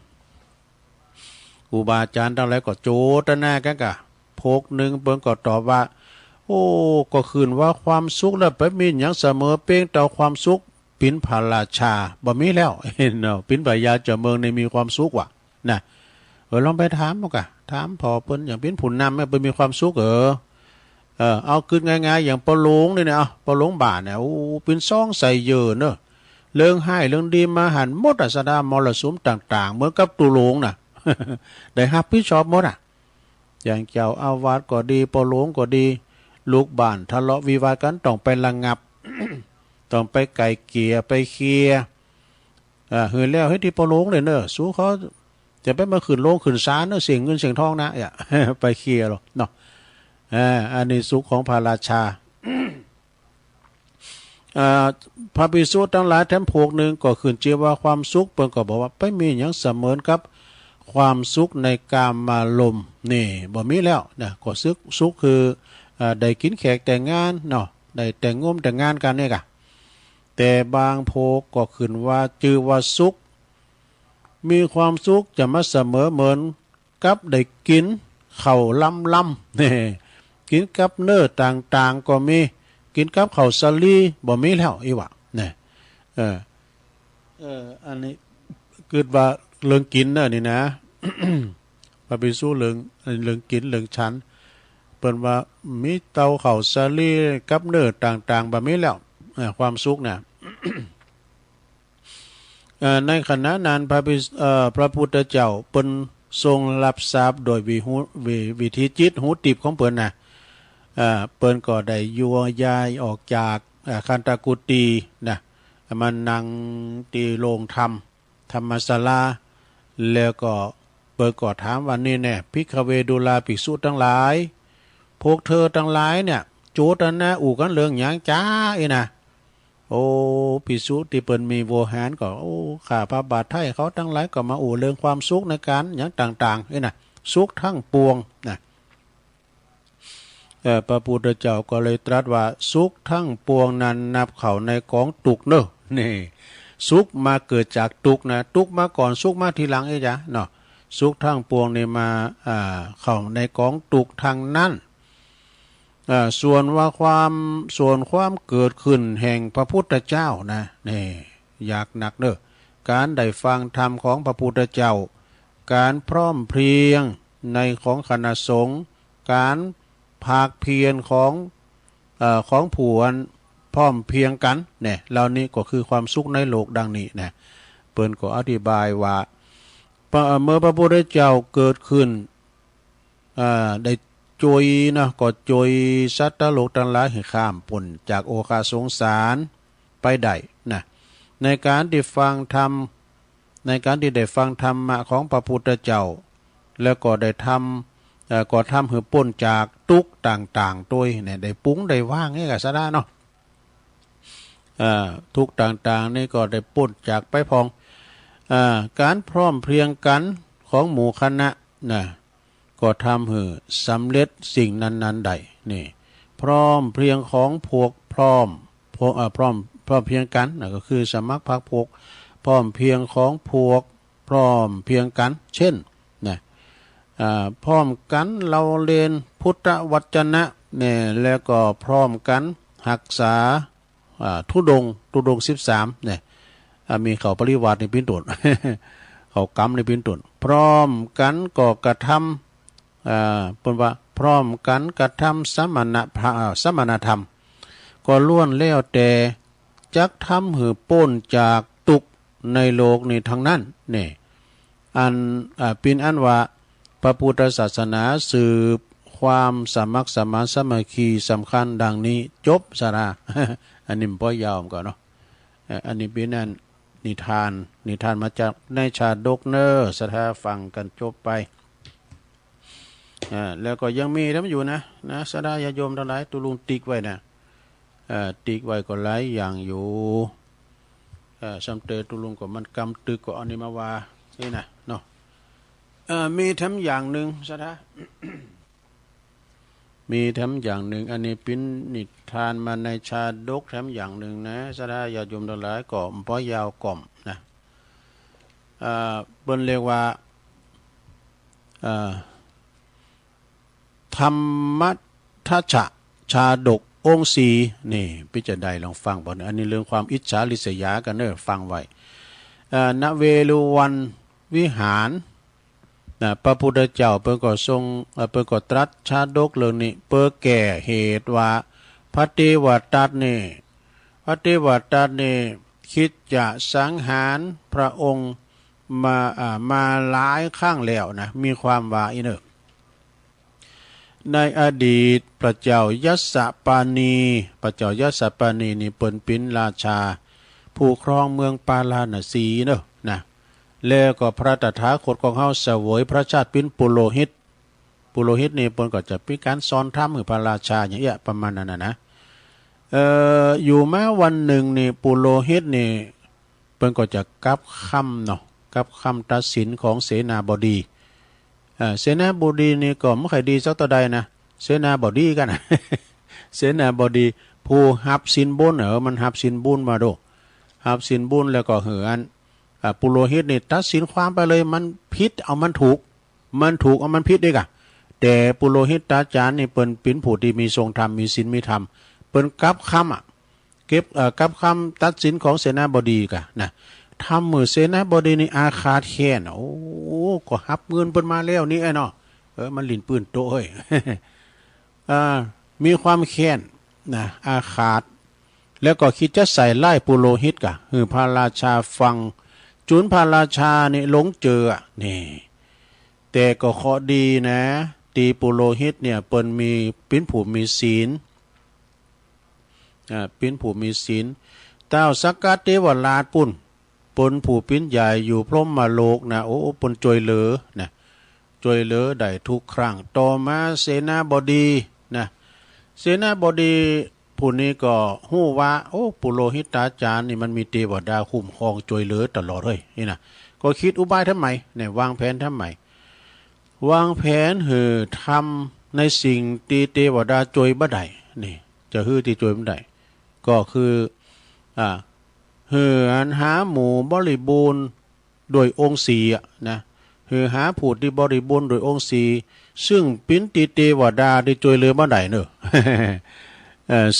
ครูบาอาจารย์ตั้งหลายก็โจทนากันกะ โพกหนึ่งเปิ้นก็ตอบว่าโอ้ก็คืนว่าความสุขแล้วไปมีหยังเสมอเป้งต่อความสุขปิ่นพระราชาบ่มีแล้วเนาะปิ่นพระยาเจ้าเมืองในมีความสุขว่ะนะลองไปถามบ่กะถามพอเปิ้นอย่างปิ่นผู้นำแม่เปิ้นมีความสุขเอาขึ้นง่ายๆอย่างปอหลงนี่นะปอหลงบาทเนี่ยโอ้เป็นซ่องใส่เยอะเนอะเรื่องให้เรื่องดีมาหันหมดสดามรสุมต่างๆเหมือนกับตุหลงน่ะ ได้รับผิดชอบหมดอย่างเจ้าอาวาสก็ดีปอหลงก็ดีลูกบ้านทะเลาะวิวาทกันต้องไประงับ ต้องไปไก่เกลี่ยไปเคลียร์เฮือแล้วให้ที่ปอหลงเลยเนอะสู้เขาจะไปมาขึ้นโลงขึ้นศาลเนอะเสียงเงินเสียงทองนะไปเคลียร์หรอกเนาะอันนี้สุขของพระราชา พระภิกษุทั้งหลายแถมพวกหนึ่งก็ขึ้นเชื่อว่าความสุขเปิ้นก็บอกว่าไปมีอย่างเสมือนกับความสุขในกามารมณ์นี่บ่มีแล้วนะก็สุขคือได้กินแขกแต่งงานเนาะได้แต่งงมแต่งงานกันเนี่ยกะแต่บางโพกก็ขึ้นว่าชื่อว่าสุขมีความสุขจะมาเสมอเหมือนกับได้กินข้าวล้ำๆนี่กินกับเนื้อต่างๆก็มีกินกับข้าวสาลีบ่มีแล้วอีวะเนี่ยอันนี้เกิดว่าเรื่องกินน่ะนี่นะ พระภิกษุเรื่องกินเรื่องฉันเปิ้นว่ามีเตาข้าวสาลีกับเนื้อต่างๆบ่มีแล้วความสุขน่ะ ในขณะนั้นพระพุทธเจ้าเปิ้นทรงรับทราบโดยวิธีจิตหูติบของเปิ้นน่ะเปิ้นก็ได้ยัวยายออกจากคันตกุฏีนะมันนั่งตีโรงธรรมศาลาแล้วก็เปิ้นก็ถามว่านี่แน่ภิกขเวดุลาภิกษุทั้งหลายพวกเธอทั้งหลายเนี่ยโจทย์นะอู่กันเรื่องหยังจ้านะโอ้ภิกษุที่เปิ้นมีโวหารก็โอ้ข้าพระบาทไทยเขาทั้งหลายก็มาอู่เรื่องความสุขในการหยังต่างๆนะสุขทั้งปวงนะพระพุทธเจ้าก็เลยตรัสว่าสุขทั้งปวงนั้นนับเข้าในกองตุกเนอะนี่สุขมาเกิดจากตุกนะตุกมาก่อนสุขมาทีหลังจ้ะเนาะสุขทั้งปวงนี่มาเข้าในกองตุกทางนั้นส่วนความเกิดขึ้นแห่งพระพุทธเจ้านะนี่อยากหนักเนอะการได้ฟังธรรมของพระพุทธเจ้าการพร้อมเพรียงในของคณะสงฆ์การภาคเพียรของผู้พร้อมเพียงกันเนี่ยเหล่านี้ก็คือความสุขในโลกดังนี้นะเปิ้นก็อธิบายว่าเมื่อพระพุทธเจ้าเกิดขึ้นได้จอยนะก็จอยสัตว์โลกทั้งหลายให้ข้ามพ้นจากโอคาสงสารไปได้นะในการที่ฟังธรรมในการที่ได้ฟังธรรมะของพระพุทธเจ้าแล้วก็ได้ทำก็ทำให้พ้นจากทุกข์ต่างๆด้วยเนี่ยได้ปุ้งได้ว่างนี่ก็ซะได้เนาะทุกข์ต่างๆนี่ก็ได้พ้นจากไปพองการพร้อมเพรียงกันของหมู่คณะนะก็ทำให้สำเร็จสิ่งนั้นๆได้นี่พร้อมเพรียงของพวกพร้อมเพียงกันนะก็คือสมัครพรรคพวกพร้อมเพียงของพวกพร้อมเพียงกันเช่นนะพร้อมกันเราเรียนพุทธวจนะเนี่ยแล้วก็พร้อมกันรักษาทุดง13เนี่ยมีเขาปริวาสในพินตุน เขากรรมในพินตุนพร้อมกันก็กระทำเป็นว่าพร้อมกันกระทำสมณธรรมก็ล้วนแล้วแต่จักทำหือป้นจากตุกในโลกนี้ทั้งนั้นนี่เป็นอันว่าพระพุทธศาสนาสืบความสามัคสมานสามัคคีสำคัญดังนี้จบสาระ อันนี้มันพอยาวก่อนเนาะอันนี้เป็นนั่นนิทานมาจากในชาดกเนอร์สถาฟังกันจบไปแล้วก็ยังมีทั้งอยู่นะสดายาโยมทั้งหลายตุลุงติ๊กไว้นะติ๊กไว้ก็หลายอย่างอยู่ซัมเตตุลุงก็มันกำตึกก็อันนี้มาว่านี่นะเนาะมีทั้งอย่างหนึ่งสถา มีแถมอย่างหนึ่งอันนี้เป็นนิทานมาในชาดกแถมอย่างหนึ่งนะสดาญาติโยมทั้งหลายก็พอยาวก่อมนะเปิ้นเรียกว่า ธรรมทัชชะชาดกองค์สีนี่พิจารณาลองฟังบ่อันนี้เรื่องความอิจฉาริษยากันเนอะฟังไว้ณเวลุวันวิหารพระพุทธเจ้าเปิ่นก็ทรงเปิ่นก็ตรัสชาดกเรื่องนี้เปิ่นแก่เหตุว่าพระเทวทัตนี่คิดจะสังหารพระองค์มาหลายครั้งแล้วนะมีความว่าอีเนอะในอดีตพระเจ้ายัสสปานีนี่เปิ้นเป็นราชาผู้ครองเมืองปาลาณสีเนอะนะแล้วก็พระตถาคตของเฮาเสวยพระชาติเป็นปุโรหิตนี่เปิ้นก็จะมีการสอนธรรมให้พระราชาอย่างเงี้ยประมาณนั้นนะอยู่มาวันหนึ่งนี่ปุโรหิตนี่เปิ้นก็จะกลับคำเนาะกับคำตัดสินของเสนาบดีเสนาบดีนี่ก็ไม่ค่อยดีสักต่อใดนะเสนาบดีกันนะ เสนาบดีผู้หับสินบุญมันหับสินบุญมาดูหับสินบุญแล้วก็เหือนปุโรหิตนี่ตัดสินความไปเลยมันผิดเอามันถูกเอามันผิดด้วยกะแต่ปุโรหิตตาจารย์นี่เปิ้นเป็นผู้ที่มีทรงธรรมมีศีลมีธรรมเปิ้นกลับคำเก็บกลับคำตัดสินของเสนาบดีกะนะทำมือเสนาบดีนี่อาฆาตแค้นโอ้ก็หับเงินเปิ้นมาแล้วนี่ไอ้เนาะมันลิ้นปืนโตเฮ้ย มีความแค้นนะอาฆาตแล้วก็คิดจะใส่ไล่ปุโรหิตกะคือพระราชาฟังจุนพระราชานี่หลงเจอนี่แต่ก็เคราะห์ดีนะตีปุโรหิตเนี่ยเปิ้นมีเป็นผู้มีศีลเป็นผู้มีศีลเต้าสักกะเทวราชปุ่นปนผู้ปิ้นใหญ่อยู่พรหมโลกนะโอ้ปนจอยเหลือนะจอยเหลือได้ทุกครั้งต่อมาเสนาบดีนะเสนาบดีผู้นี้ก็ฮู้ว่าโอ้ปุโรหิตาจารย์นี่มันมีเทวดาคุ้มครองจอยเหลือตลอดเลยนี่นะก็คิดอุบายทำไมเนี่ยวางแผนทำไมวางแผนทำในสิ่งที่เทวดาจอยบ่ได้นี่จะที่จอยบ่ได้ก็คือหาหมู่บริบูรณ์โดยองค์สีนะหาผู้ที่บริบูรณ์โดยองค์สีซึ่งปิ้นติเทวดาได้ช่วยเหลือมาได้เนอะ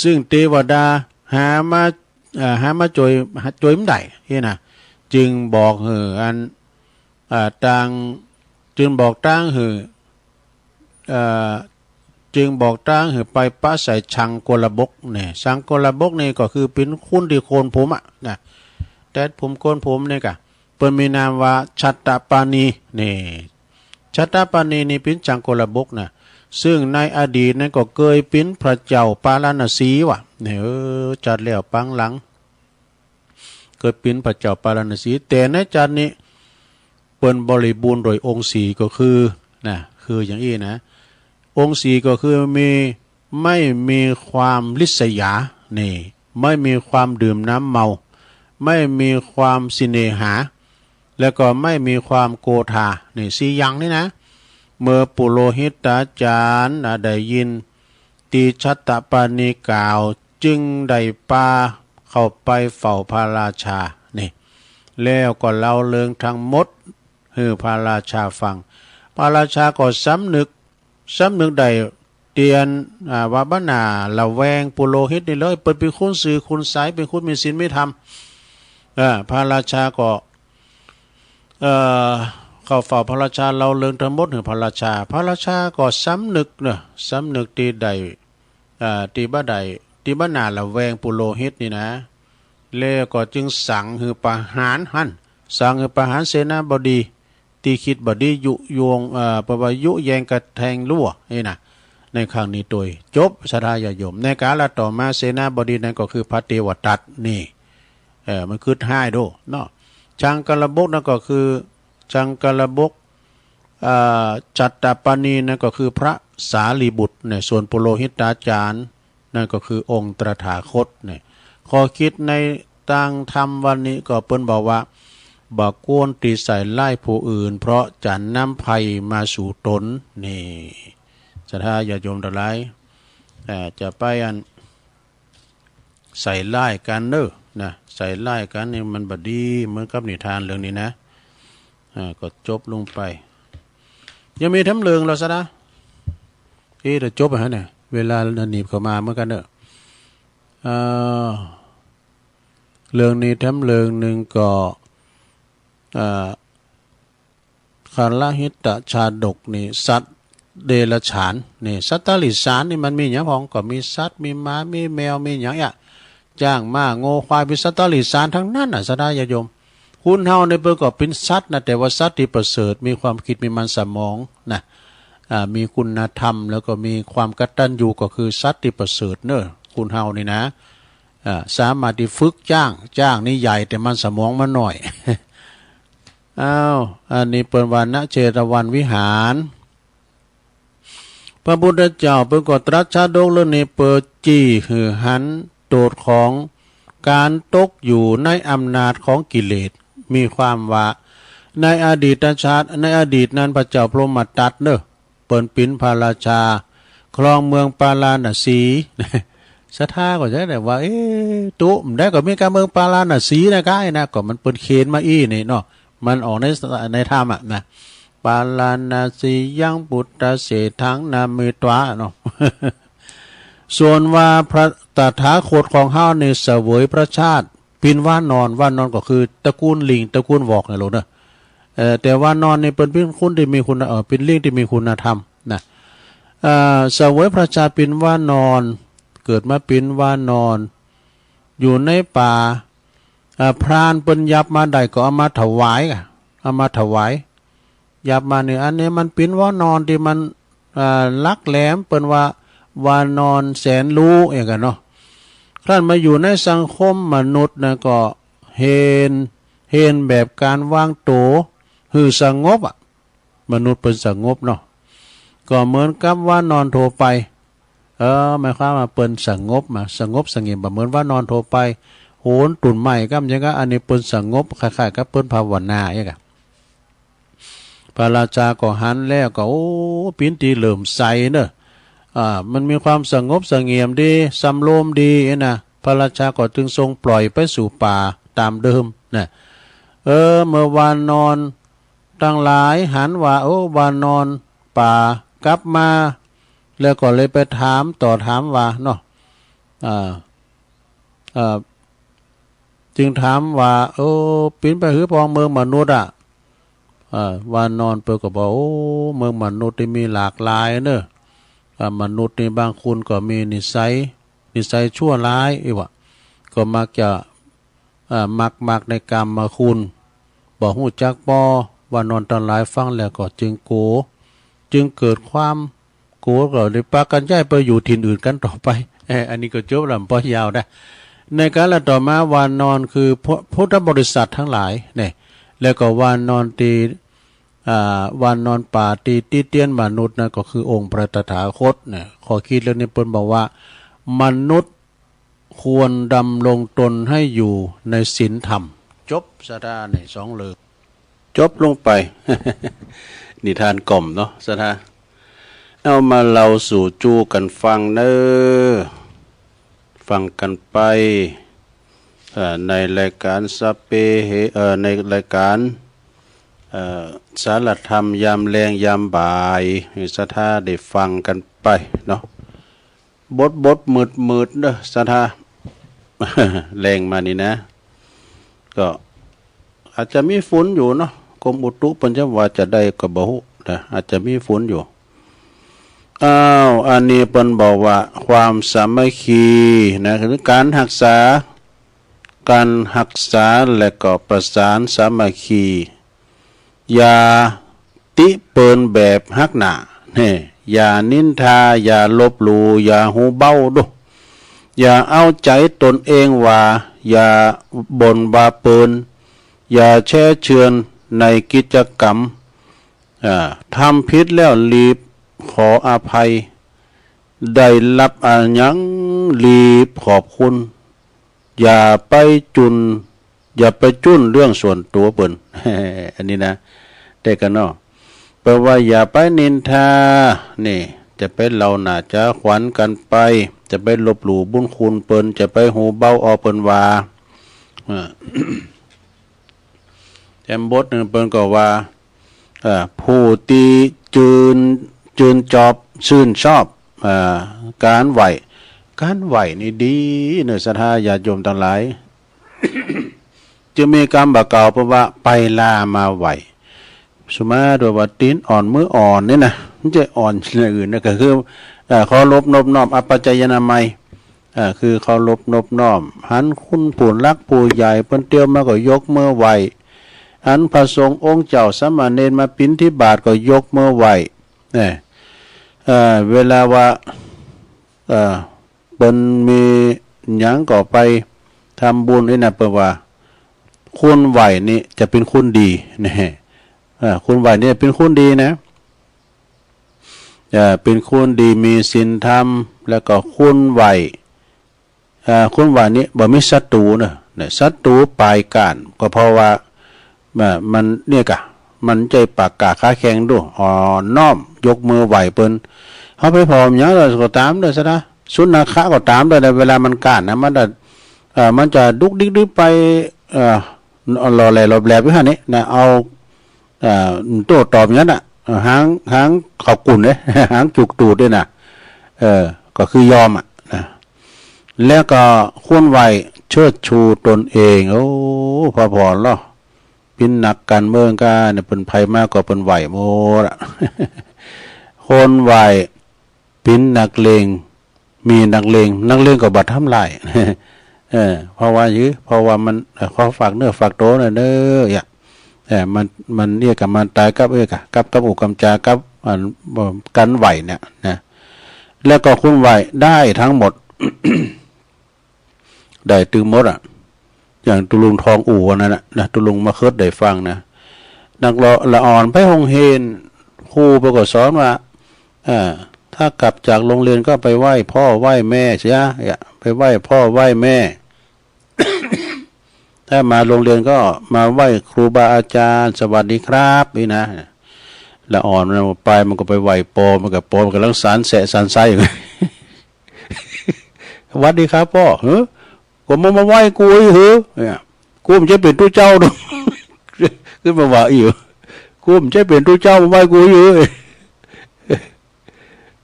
ซึ่งเทวดาหามาช่วยไม่ได้นี่นะจึงบอกจึงบอกตั้งไปป้าใส่ชังโกลบกเนี่ยชังโกลบกนี่ก็คือเป็นคุณที่โคนผมนะแต่ผมโคนผมเนี่ยกะเปิ้นมีนามว่าชัตตปานีนี่ชัตตปานีนี่เป็นชังโกลบกนะซึ่งในอดีตนั้นก็เคยเป็นพระเจ้าปาลาณสีเนี่ยจัดแล้วปังหลังเคยเป็นพระเจ้าปาลาณสีแต่ในจัดนี้เปิ้นบริบูรณ์โดยองค์สีก็คืออย่างนี้นะองค์สีก็คือไม่มีความลิษยานี่ไม่มีความดื่มน้ำเมาไม่มีความสิเนหาแล้วก็ไม่มีความโกธานี่สี่อย่างนี่นะเมื่อปุโรหิตาจารย์ได้ยินตีชัตตปานีกล่าวจึงได้ปาเข้าไปเฝ้าพระราชานี่แล้วก็เล่าเรื่องทั้งหมดให้พระราชาฟังพระราชาก็สำนึกได้เตียนว่าบ้านาละแวงปุโรหิตนี่เลยเปิดเป็นคุณสื่อคุณสายเป็นคุณมีศีลไม่ทำพระราชาก็เข้าเฝ้าพระราชาเราเรื่องทั้งหมดถึงพระราชาก็สำนึกตีใดตีบ้านาละแวงปุโรหิตนี่นะแล้วก็จึงสั่งคือประหารเสนาบดีที่คิดบดียุยงประวายุแยงกระแทงรั่วนี่นะในครั้งนี้โดยจบสทายาโยมในกาลต่อมาเสนาบดีนั้นก็คือพระเทวทัตนี่มันคือห้ายโดเนาะชังกลบกนั่นก็คือชังกลบกจัตตปานีนั่นก็คือพระสารีบุตรเนี่ยส่วนปุโรหิตาจารย์นั่นก็คือองค์ตถาคตเนี่ยข้อคิดในต่างธรรมวันนี้ก็เปิ้นบอกว่าบักโกนตีใส่ไล่ผู้อื่นเพราะจะนำภัยมาสู่ตนนี่ศรัทธาญาติโยมทั้งหลายจะไปใส่ไล่กันเนอะนะใส่ไล่กันนี่มันบดีเหมือนกับนิทานเรื่องนี้นะก็จบลงไปยังมีทำเรื่องเราซะนะ เดี๋ยวจบไปฮะเนี่ยเวลาหนีบเข้ามาเหมือนกันเนอะเรื่องนี้แถมเรื่องหนึ่งก็คาลหิตชาดกนี่สัตว์เดรัจฉานนี่สัตว์ตลิสานนี่มันมีอย่างพ้องก็มีสัตว์มีม้ามีแมวมีอย่างจ้างม้าโง่ควายเป็นสัตว์ตลิสานทั้งนั้นสดายโยมคุณเฮาในประกอบเป็นสัตว์นะแต่ว่าสัตว์ที่ประเสริฐมีความคิดมีมันสมองนะมีคุณธรรมแล้วก็มีความกตัญญูก็คือสัตว์ที่ประเสริฐเนอะคุณเฮานี่นะสามารถที่ฝึกจ้างนี่ใหญ่แต่มันสมองมันหน่อย อันนี้เปิดวันนะเจตวันวิหารพระพุทธเจ้าเปิดกตรัสชาดกเรื่องนี้เปิดจี้หือหันโดดของการตกอยู่ในอำนาจของกิเลสมีความว่าในอดีตชาติในอดีตนั้นพระเจ้าพรหมทัตเนอะเปิ่นปินพระราชาครองเมืองปาราณสีสถาก็จะได้ว่าตุมได้ก็มีการเมืองปาราณสีนะก้ายนะก็มันเปิ่นเขนมานี่เนาะมันออกในธรรมนะปาราณสียังปุตตะเสถังนามิตวะเนาะ ส่วนว่าพระตถาคตของเฮาในเสวยพระชาติปินว่านอนก็คือตระกูลลิงตระกูลวอกนี่โลดเนอะแต่ว่านอนนี่เป็นคุณที่มีคุณเป็นลิงที่มีคุณธรรมนะเสวยพระชาติปินว่านอนเกิดมาปินว่านอนอยู่ในป่าพรานเปิ้นยับมาได้ก็เอามาถวายยับมาเนี่ยอันนี้มันปินว่านอนที่มันลักแหลมเปิ้นว่านอนแสนรู้อย่างกันเนาะท่านมาอยู่ในสังคมมนุษย์นะก็เห็นแบบการวางโตคือสงบมนุษย์เป็นสงบเนาะก็เหมือนกับว่านอนโทไปหมายความว่าเปิ้นสงบสงบเหมือนว่านอนโทไปโหนตุ่นใหม่ก็ยังก็อันนี้เปิ้นสงบคล้ายๆกับเปิ้นภาวนาอย่างกันพระราชาก็หันแล้วก็ปินตีเหลิ่มใสเนอะมันมีความสงบเสงี่ยมดีสำรวมดีนะพระราชาก็จึงทรงปล่อยไปสู่ป่าตามเดิมนะเมื่อวานนอนตั้งหลายหันว่าวานนอนป่ากลับมาแล้วก็เลยไปถามว่าเนาะจึงถามว่าปินไปหือพองเมืองมนุษย์วานนอนเปิดก็บอกเมืองมนุษย์ที่มีหลากหลายเนอะมนุษย์ในบางคนก็มีนิสัยชั่วร้ายก็มักจะมักในกรรมมาคุณบอกหูจักว่านอนตอนหลายฟังแล้วก็จึงเกิดความโกรธก็เลยปากันย้ายไปอยู่ถิ่นอื่นกันต่อไปอันนี้ก็จบลำพอยาวได้ในการละต่อมาวานนอนคือพุทธบริษัททั้งหลายเนี่ยแล้วก็วานนอนตีวานนอนป่าตีเตียนมนุษย์นะก็คือองค์พระตถาคตเนี่ยขอคิดเรื่องนี้เปิ้นบอกว่ามนุษย์ควรดำรงตนให้อยู่ในศีลธรรมจบสถาใน2เลิกจบลงไป นิทานกล่อมเนาะสถาเอามาเล่าสู่จูกันฟังเนอฟังกันไปในรายการสเปเฮในรายการสารธรรมยามแรงยามบ่ายสถาได้ฟังกันไปเนาะบทมืดเด้อสถา แรงมานี่นะก็อาจจะมีฝนอยู่เนาะกรมอุตุเพิ่นจะว่าจะได้ก็บ่ฮู้นะอาจจะมีฝนอยู่อันนี้เพิ่นบอกว่าความสามัคคีนะคือการรักษาและก็ประสานสามัคคีอย่าติเปินแบบฮักหน้านี่อย่านินทาอย่าลบหลู่อย่าหูเบ้าดุอย่าเอาใจตนเองว่าอย่าบ่นว่าเปินอย่าแช่เชือนในกิจกรรมทำผิดแล้วรีบขออภัยได้รับอายังรีบขอบคุณอย่าไปจุนเรื่องส่วนตัวเปิ้น อันนี้นะแต่กันเนาะแปลว่าอย่าไปนินทานี่จะไปเราหน่าจะขวัญกันไปจะไปลบหลู่บุญคุณเปิ้นจะไปหูเบ้าอเปิ้นว่า แถมบทนึงเปิ้นก็ว่าผู้ตีจืนจอบ ชื่นชอบการไหวนี่ดีเนื้อศรัทธาญาติโยมทั้งหลาย จะมีกรรมบะเก่าเพราะว่าไปลามาไหวสมมติว่าตีนอ่อนมืออ่อนนี่นะมันจะอ่อนอย่างอื่นนะก็คือเคารพนบน้อมอัปปจายนามัยคือเคารพนบน้อมหันคุณผู้รักผู้ใหญ่เปิ้นเตียวมาก็ยกมือไหวหันพระสงฆ์องค์เจ้าสามเณรมาปิณฑบาตก็ยกมือไหวเนี่ยเวลาว่าเปิ้นมีหยังก็ไปทำบุญนี่นะเปิ้นว่าคุณไหวนี่จะเป็นคุณดีนะคุณไหวนี่เป็นคุณดีนะเป็นคุณดีมีศีลธรรมแล้วก็คุณไหวคุณไหวนี่บ่มีศัตรูนะศัตรูปลายกานก็เพราะว่ามันเนี่ยกะมันใจปากกาขาแข็งด้วยน้อมยกมือไหวเปิ้นเฮาไปพร้อมหยังก็ตามเด้อซะนะสุนัขก็ตามเด้อเวลามันก้านนะมันจะดุกดิกดิไปรอแลรอบแลอยู่หั่นนี่นะเอาโต้ตอบอย่างนั้นน่ะหางเขากุ่นเด้ หางจุกตูดด้วยน่ะก็คือยอมนะแล้วก็ควรไหวเชิดชูตนเองโอ้พอพรเนาะปินหนักกันเมืองกาเนี่ยเป็นภัยมากกว่าเป็นไหวโมละ คนไหวปินนักเลงมีนักเลงก็บัดทำลาย เพราะว่ามันเขาฝากเนื้อฝากตัวน่ะเด้อมันเนี่ยกับมันตายกับกับอุกำจากักันไหวเนี่ยนะแล้วก็คุณไหวได้ทั้งหมด ได้ตึงหมดอย่างตุลุงทองอู่นั่นนะตุลุงมาเคิดได้ฟังนะนักละอ่อนไปหงเฮนครูประกอบสอนว่าถ้ากลับจากโรงเรียนก็ไปไหว้พ่อไหว้แม่เสียไปไหว้พ่อไหว้แม่ ถ้ามาโรงเรียนก็มาไหว้ครูบาอาจารย์สวัสดีครับนี่นะละอ่อนมันไปมันก็ไปไหว้ปอมันกับลังสารแสะสารไส้อย่างนี้ สวัสดีครับพ่อก็มาไหว้กูเหรอกูมันจะเป็นตู้เจ้าดู ขึ้นมาว่าอยู่กูมันจะเป็นตู้เจ้ามาไหว้กูอยู่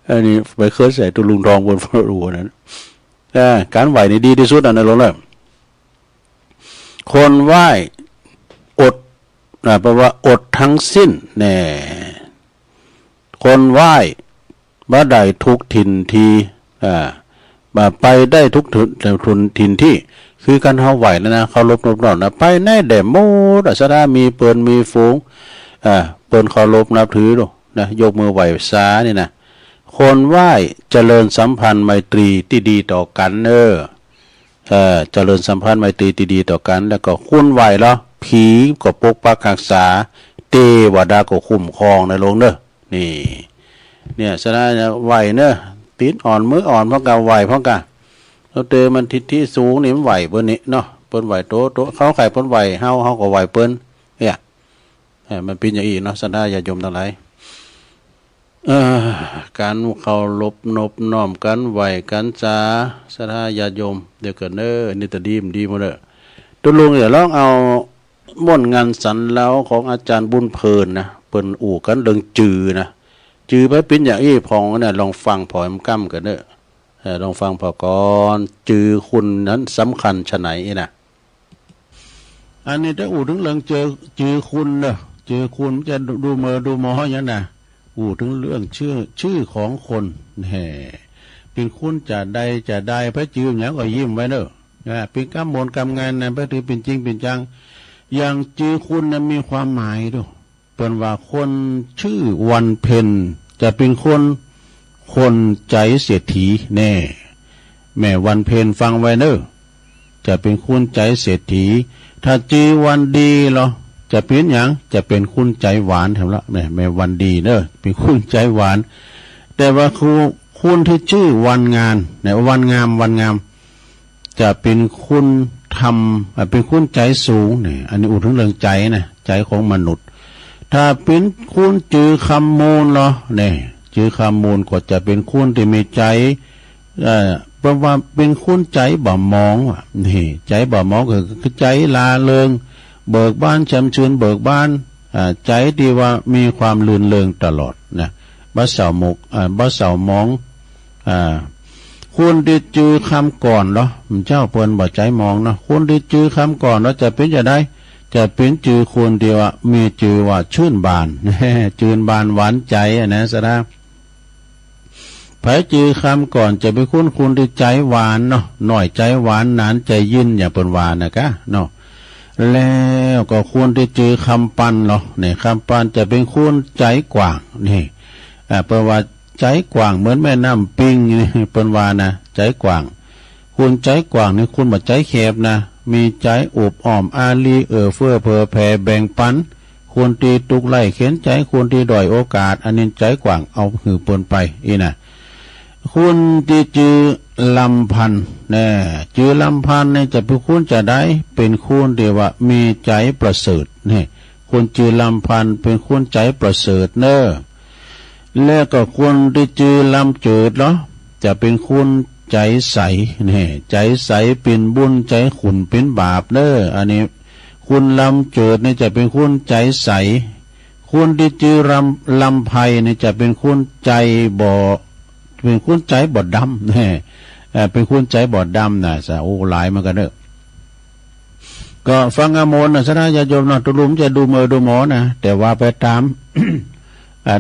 อันนี้ไปเคยใส่ตุลุงทองบนฟ้ารูนั้นการไหวนี่ดีที่สุดนะลงเลยคนไหว้อดแปลว่าอดทั้งสิ้นแน่คนไหว้บ่ได้ทุกถิ่นทีไปได้ทุกถิ่นที่คือการเฮาไหวแล้วนะเขาลบนอบนะไปในแดมโมดสดามีเปิ้นมีฝูงเปิ้นเคารพนับถือดูนะยกมือไหวสานี่นะคนไหว้เจริญสัมพันธ์ไมตรีที่ดีต่อกันเจริญสัมพันธ์ไมตรีที่ดีต่อกันแล้วก็คุณไหวแล้วผีก็ปกปักรักษาเทวดาก็คุ้มครองในโลกนี่เนี่ยสดาไหวตีนอ่อนมืออ่อนเพราะกะไหวเพราะกะเราเจอมันทิศที่สูงนี่มันไหวเปิ้นนี่เนาะเปิ้นไหวโตเขาไข่เปิ้นไหวเฮาก็ไหวเปิ้นเนี่ยมันเป็นอย่างอีกเนาะสดาญาติโยมทั้งหลายการเคารพนบน้อมกันไหวกันจาศรัทธาญาติโยมเดี๋ยวเกิดนี่ตะดีหมดตุลุงเดี๋ยวลองเอาม่วนงานสันแล้วของอาจารย์บุญเพลินนะเปิ้นอู่กันเรื่องจือนะจือไปเป็นอย่างอี้พองเนี่ยลองฟังพอมกั้มกันลองฟังพอก่อนจือคุณนั้นสำคัญชะไหนนะอันนี้ถ้าอู่ถึงเรื่องจือคุณเนอะจือคุณจะดูมือดูมออย่างน่ะอู่ถึงเรื่องชื่อของคนแห่เป็นคุณจะได้พระจืออย่างก็ยิ้มไว้เนอะเป็นกรรมมนกรรมงานนะพระถือเป็นจริงเป็นจังอย่างจือคุณนั้นมีความหมายด้วยเป็นว่าคนชื่อวันเพ็ญจะเป็นคนใจเสียทีแน่แม่วันเพ็ญฟังไว้เนอะจะเป็นคุณใจเสียทีถ้าจือวันดีเหรอจะเป็นอย่างจะเป็นคุณใจหวานเห็นละแม่วันดีเนอะเป็นคุณใจหวานแต่ว่าคุณที่ชื่อวันงานเนี่ยวันงามจะเป็นคุณทำเป็นคุณใจสูงเนี่ยอันนี้อุถึงเรื่องใจนะใจของมนุษย์ถ้าเป็นคุณจือคำมูลเหรอเนี่ยจือคำมูลก็จะเป็นคุณที่มีใจเพราะว่าเป็นคุณใจบ่มองว่ะนี่ใจบ่มองคือใจลาเริงเบิกบานแจ่มชื่นเบิกบานใจที่ว่ามีความลื่นเริงตลอดนะ บ่เสาหมกบ่เสามองคุณที่จื้อคำก่อนเนาะเจ้าเปิ้นบ่ใจมองเนาะคุณที่จื้อคำก่อนแล้วจะเป็นจะได้จะเป็นจื้อคนเดียวมีจื้อว่าชื่นบานชื่นบานหวานใจนะสระไผจื้อคำก่อนจะเป็นคุณที่ใจหวานเนาะหน่อยใจหวานนานใจยินอย่างเปิ้นว่านะกะเนาะแล้วก็คุณที่จื้อคำปันเนาะเนี่ยคำปันจะเป็นคุณใจกว้างนี่เปิ้นว่าใจกว้างเหมือนแม่น้ำปิงนี่เปิ้นว่านะใจกว้างคุณใจกว้างนี่คุณบ่ใจแคบนะมีใจอบอ้อมอารีเฟื้อเผื่อแผ่แบ่งปันควรตีตุกไล่เข็นใจควรตีด้อยโอกาสอันนี้ใจกว้างเอาหือปนไปอีน่ะคุณที่จือลำพันแน่จือลำพันเนี่ยจะเป็นคุณจะได้เป็นคุณเดียวว่ามีใจประเสริฐนี่คุณจือลำพันเป็นคุณใจประเสริฐเนอแล้วก็คนที่จือลำเจิดเนาะจะเป็นคุณใจใสนี่ใจใสเป็นบุญใจขุ่นเป็นบาปเด้ออันนี้คุณลำเจิดนี่จะเป็นคุณใจใสคุณที่จือลำไพนี่จะเป็นคุณใจบ่เป็นคุณใจบ่ดำนี่เป็นคุณใจบ่ดำนะสะโอ้หลายมากันเด้อก็ฟังอโมนนะสนะญาโยมนะตุลุมจะดูมือดูหมอนะแต่ว่าไปตาม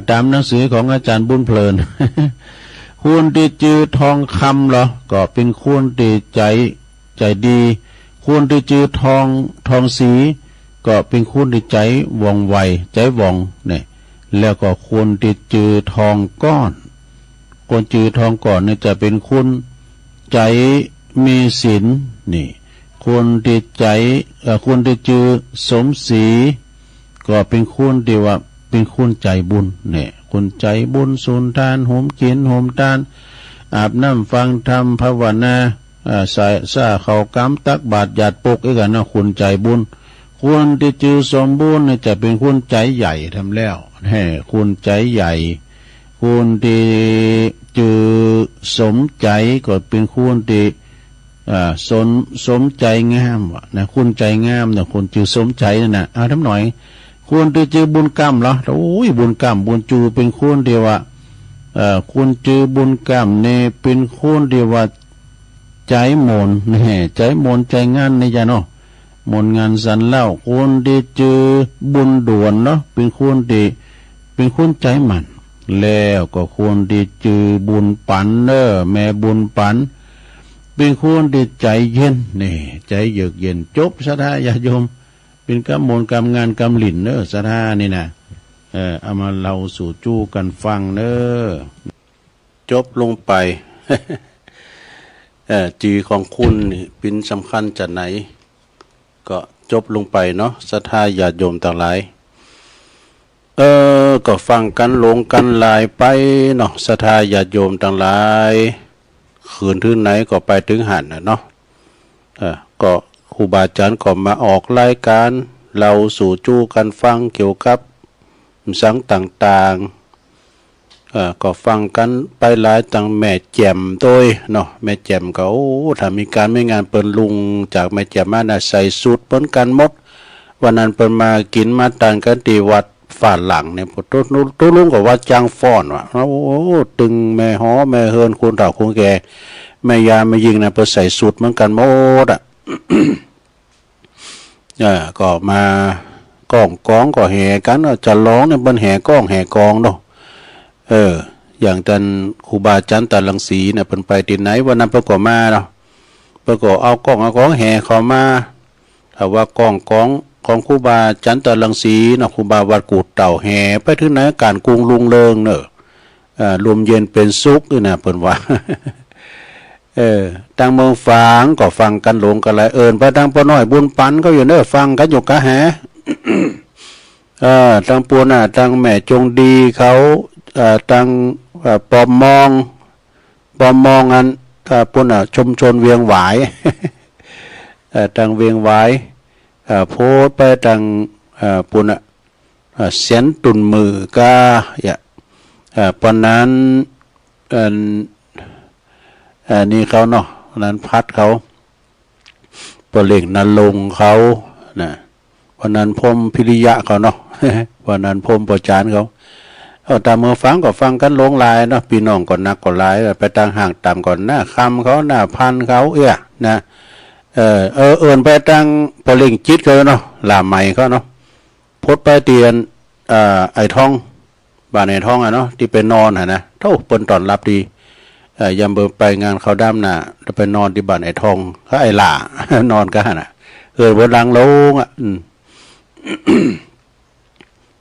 ตามหนังสือของอาจารย์บุญเพลิน คุณที่จือทองคำเหรอก็เป็นคุณที่ใจดีคุณที่จือทองสีก็เป็นคุณที่ใจว่องไวใจว่องเนี่ยแล้วก็คุณที่จือทองก้อนคนจือทองก่อนเนี่ยจะเป็นคุณใจมีศีลนี่คนที่ใจคุณที่จือสมศรีก็เป็นคุณที่ว่าเป็นคุณใจบุญเนี่ยคุณใจบุญสุนทานโหมกินโหมทานอาบน้ำฟังธรรมภาวนาใส่ซ่าเข้ากำตักบาตรหยาดปกอีกกันนะคุณใจบุญคุณที่จือสมบูรณ์เนี่ยจะเป็นคุณใจใหญ่ทำแล้วคุณใจใหญ่คุณที่จือสมใจก็เป็นคุณที่สมใจงามวะนะคุณใจงามเนี่ยคุณจือสมใจนั่นนะเอาทำหน่อยคุณที่จือบุญกรรมเหรอโอ้ยบุญกรรมบุญจูเป็นคุณเดียวว่าคุณจือบุญกรรมเนี่ยเป็นคุณเดียวว่าใจมนนี่ใจมนใจงานนี่จ้ะเนาะมนงานสันเล่าคุณที่จือบุญด่วนเนาะเป็นคุณที่เป็นคุณใจมันแล้วก็คุณที่จือบุญปันเนอแม่บุญปันเป็นคุณที่ใจเย็นนี่ใจเยือกเย็นจบสถาญาโยมเป็นกำมลกำงานกำหลินเนอสถานี่นะเอามาเล่าสู่จู้กันฟังเนอจบลงไป จีของคุณเป็นสำคัญจากไหนก็จบลงไปเนาะสถาญาโยมต่างหลายก็ฟังกันลงกันลายไปเนาะศรัทธาญาติโยมต่างหลายคืนถึงไหนก็ไปถึงหันเนาะก็ครูบาอาจารย์ก็มาออกรายการเราสู่จู้กันฟังเกี่ยวกับสังต่างๆก็ฟังกันไปหลายตั้งแม่แจ่มโดยเนาะแม่แจ่มก็โอ้ถ้ามีการไม่งานเปิ้นลุงจากแม่แจ่มมาน่ะใส่สูตรเปิ้นกันหมดวันนั้นเปิ้นมากินมาตานกันที่วัดฝ่าหลังเนี่ยพอตัวลุงก็ว่าจังฟ้อนว่ะโอ้ตึงแม่ฮ้อแม่เฮินคนเฒ่าคนแก่แม่ยาไม่ยิงนะเพิ่นใส่สูตรเหมือนกันหมดอ่ะ ก็มาก้องก็แห่กันจะร้องเนี่ยเปิ้นแห่ก้องแห่กองเนาะอย่างท่านครูบาอาจารย์ตาลังสีเนี่ยเพิ่นไปที่ไหนวันนั้นเพิ่นก็มาเนาะเพิ่นก็เอาก้องแห่เข้ามาถ้าว่าก้องของครูบาจันตลังสีนะครูบาวัดกูดเต่าแห่ไปถึงไหนการกรุงลุงเริงเนอะลมเย็นเป็นสุขนี่นะเพิ่นว่า ตั้งเมืองฝางก็ฟังกันหลงกันหลายไปตั้งปอน้อยบุญปันก็อยู่เนอะฟังกันอยู่กะแห ตั้งปูน่ะตั้งแม่จงดีเขาตั้งปอมมองอันปูน่ะชุมชนเวียงหวาย ตั้งเวียงหวายโพสไปตั้งปุณเสียนตุนมือกาปนนั้นนี่เขาเนาะนั้นพัดเขาปเล่งนันลงเขานะวันนั้นพรมพิริยะเขาเนาะ วันนั้นพรมประจานเขา เอาตามมือฟังก็ฟังกันลงลายเนาะพี่น้องก่อนนักก่อนลายไปต่างห่างต่ำก่อนหน้าคำเขาหน้าพันเขานะเอินไปตั้งพลิงจิตเขาเนาะลาใหม่เขาเนาะพดไปเตียนไอ้ท้องบ้านไอ้ท้องเนาะที่ไปนอนนะเท่าเปิ้นตอนรับดียามเบิ่งไปงานเขาดำน่ะไปนอนที่บ้านไอ้ทองเขาไอ้หล่านอนกันน่ะบนหลังโลง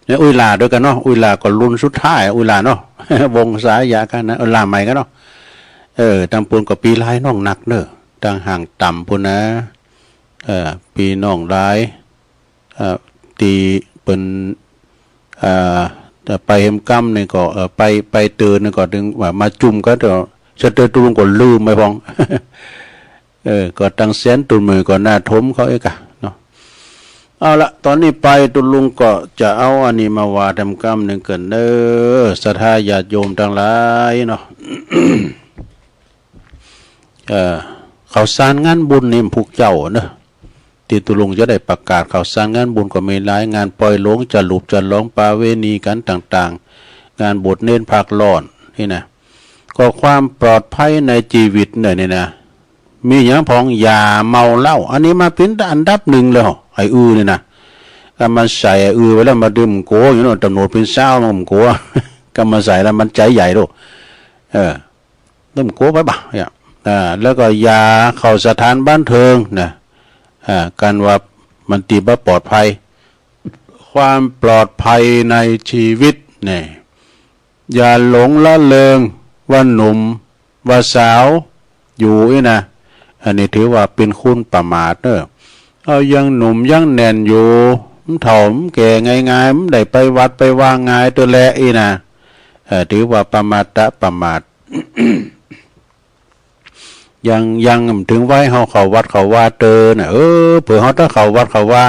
เนี่ยอุยลาด้วยกันเนาะอุยลาก็รุ่นสุดท้ายอุยลาเนาะวงสายากันนะลาใหม่กันเนาะตังปูนก็ปีลายน้องหนักเนอะตังห่างต่ำปูนนะปีน้องลายตีเป็นแต่ไปเห็มกั้มนี่ก็ไปเตือนนี่ก็ถึงว่ามาจุ่มก็เดี๋ยวจะเตือนตุลุงก็ลืมไม่พองก็ตั้งเสียนตุนมือก็หน้าทมเขาเอกะเนาะเอาละตอนนี้ไปตุลุงก็จะเอาอันนี้มาว่าทำกรรมหนึ่งเกินเด้อศรัทธาญาติโยมทั้งหลายเนาะ ข่าวสารงานบุญนี่ผูกเจ้าเนาะที่ตุลุงจะได้ประกาศข่าวสารงานบุญก็มีหลายงานปล่อยหลงจะหลุบจะร้องปาเวณีกันต่างๆงานบทเน้นภาคร้อนนี่นะก็ความปลอดภัยในชีวิตเนี่ยนี่นะมีอย่างพองยาเมาเหล้าอันนี้มาเป็นอันดับหนึ่งเลยไอ้นี่นะก็มาใส่ไว้แล้วมาดื่มโก้อยู่เนาะตำรวจเป็นเศร้ามันโก้ก็มาใส่แล้วมันใจใหญ่ด้วยดื่มโก้ไปบ่เนี่ยแล้วก็ยาเข้าสถานบ้านเทิงนะการว่ามันตีบ่ปลอดภัยความปลอดภัยในชีวิตเนี่ยอย่าหลงละเลงว่าหนุ่มว่าสาวอยู่นะอันนี้ถือว่าเป็นคุณประมาทเนอะเอายังหนุ่มยังแน่นอยู่ถ่อมแก่ง่ายๆมันได้ไปวัดไปว่างง่ายตัวแลนะถือว่าประมาทประมาท ยังถึงไว้เขาวัดเขาว่าเตอน่ะเผื่อเขาถ้าเขาวัดเขาว่า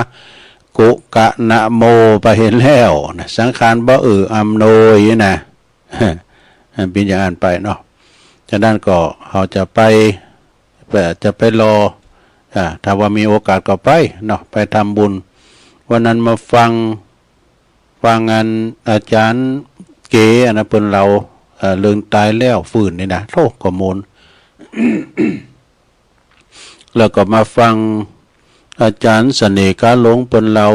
กุกะนะโมไปเห็นแล้วนะสังขารบ่อำนวยนะเป็นอย่างนั้นไปเนาะจากนั้นก็เขาจะไปรอถ้าว่ามีโอกาสก็ไปเนาะไปทำบุญวันนั้นมาฟังงานอาจารย์เก๋นะเพิ่นเราเรื่องตายแล้วฟื้นนี่นะโทษกมล แล้วก็มาฟังอาจารย์เสน่ห์กาหลงเพิ่นเรา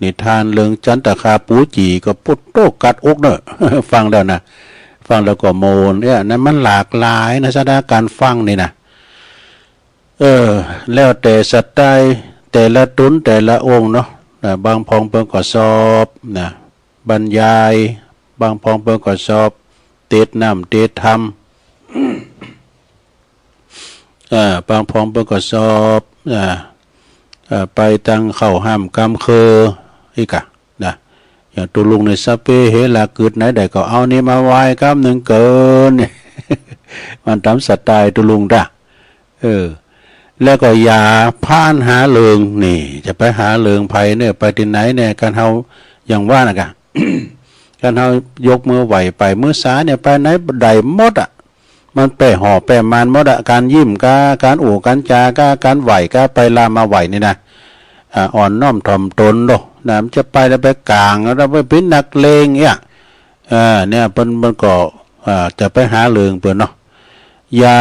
นิทานเรื่องจันตคาปูจีก็ปุดโตกัดอกเนอะ ฟังแล้วนะฟังแล้วก็โมนเนี่ยนั้นมันหลากหลายนะสถานการฟังนี่นะแล้วแต่สไตล์แต่ละตุนแต่ละองค์เนาะบางพองเพิ่นก็สอบนะบรรยายบางพองเพิ่นก็สอบเตดน้ำเตดธรรมบางพองเพิ่นก็สอบไปตั้งเข้าห้ามกำเคออีกะนะอย่างตุลุงในสเปเฮลาเกิดไหนใดก็เอานี่มาไหว้กำหนึ่งเกิน มันทำสไตล์ตุลุงด่ะแล้วก็อย่าผ่านหาเลิงนี่จะไปหาเลิงภัยเนี่ยไปที่ไหนเนี่ยการเฮาอย่างว่านะกะ การเฮายกมือไหวไปมือซ้ายเนี่ยไปไหนใดหมดอ่ะมันแปะห่อแปะมันหมดอ่ะการยิ้มการอู่การจาการไหวไปลามาไหวนี่นะอ่อนน้อมถ่อมตนโดนะมันจะไปแล้วไปกลางแล้วไปเป็นนักเลงเนี่ยมันก็จะไปหาเลิงเปิ้นเนาะยา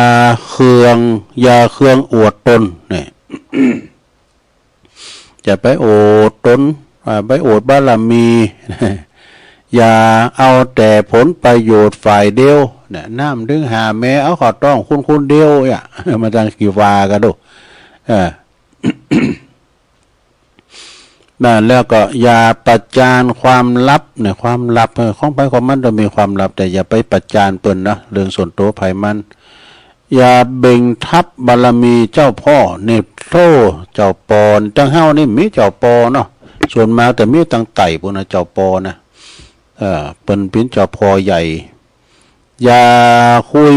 เครื่องอวดตนเนี่ย จะไปโอดตนไปโอดบารมี อย่าเอาแต่ผลประโยชน์ฝ่ายเดียวเนี่ยน้ำดึงหาแม้เอาขอต้องคุณเดียวเนี่ย มาตั้งกี่วากันดู นั่นแล้วก็อย่าประจานความลับเนี่ยความลับของไปของมันต้องมีความลับแต่อย่าไปประจานเปิ้นนะเรื่องส่วนตัวไผมันอย่าเบ่งทับบารมีเจ้าพ่อเนี่ยโธ่เจ้าปอนจังเฮานี่มีเจ้าปอเนาะส่วนมากแต่มีตั้งไต่พวกนะเจ้าปอนะเป็นเจ้าพ่อใหญ่อย่าคุย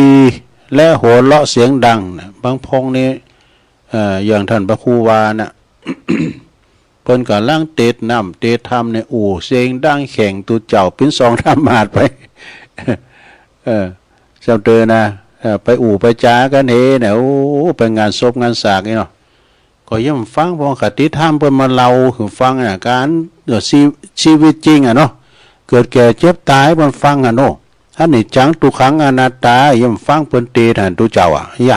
และหัวเราะเสียงดังนะบางพงนี่อย่างท่านพระครูวานะเพิ่นก็ล้างเตดน้ำเตดธรรมในเสียงดังแข่งตัวเจ้าเป็นสองธรรมาดไปเจ้าเตอนะไปไปจ้ากันเฮเนี่ยไปงานศพงานสากนี่เนาะก็ย่ำฟังพอคติธรรมเพิ่นมาเล่าคือฟังการชีวิตจริงเนาะ เกิดแก่เจ็บตายมันฟังอ่ะโนอันนี้จังทุกขังอนัตตาย่อมฟังเปิ้นเตหันตุเจ้าอ่ะเฮีย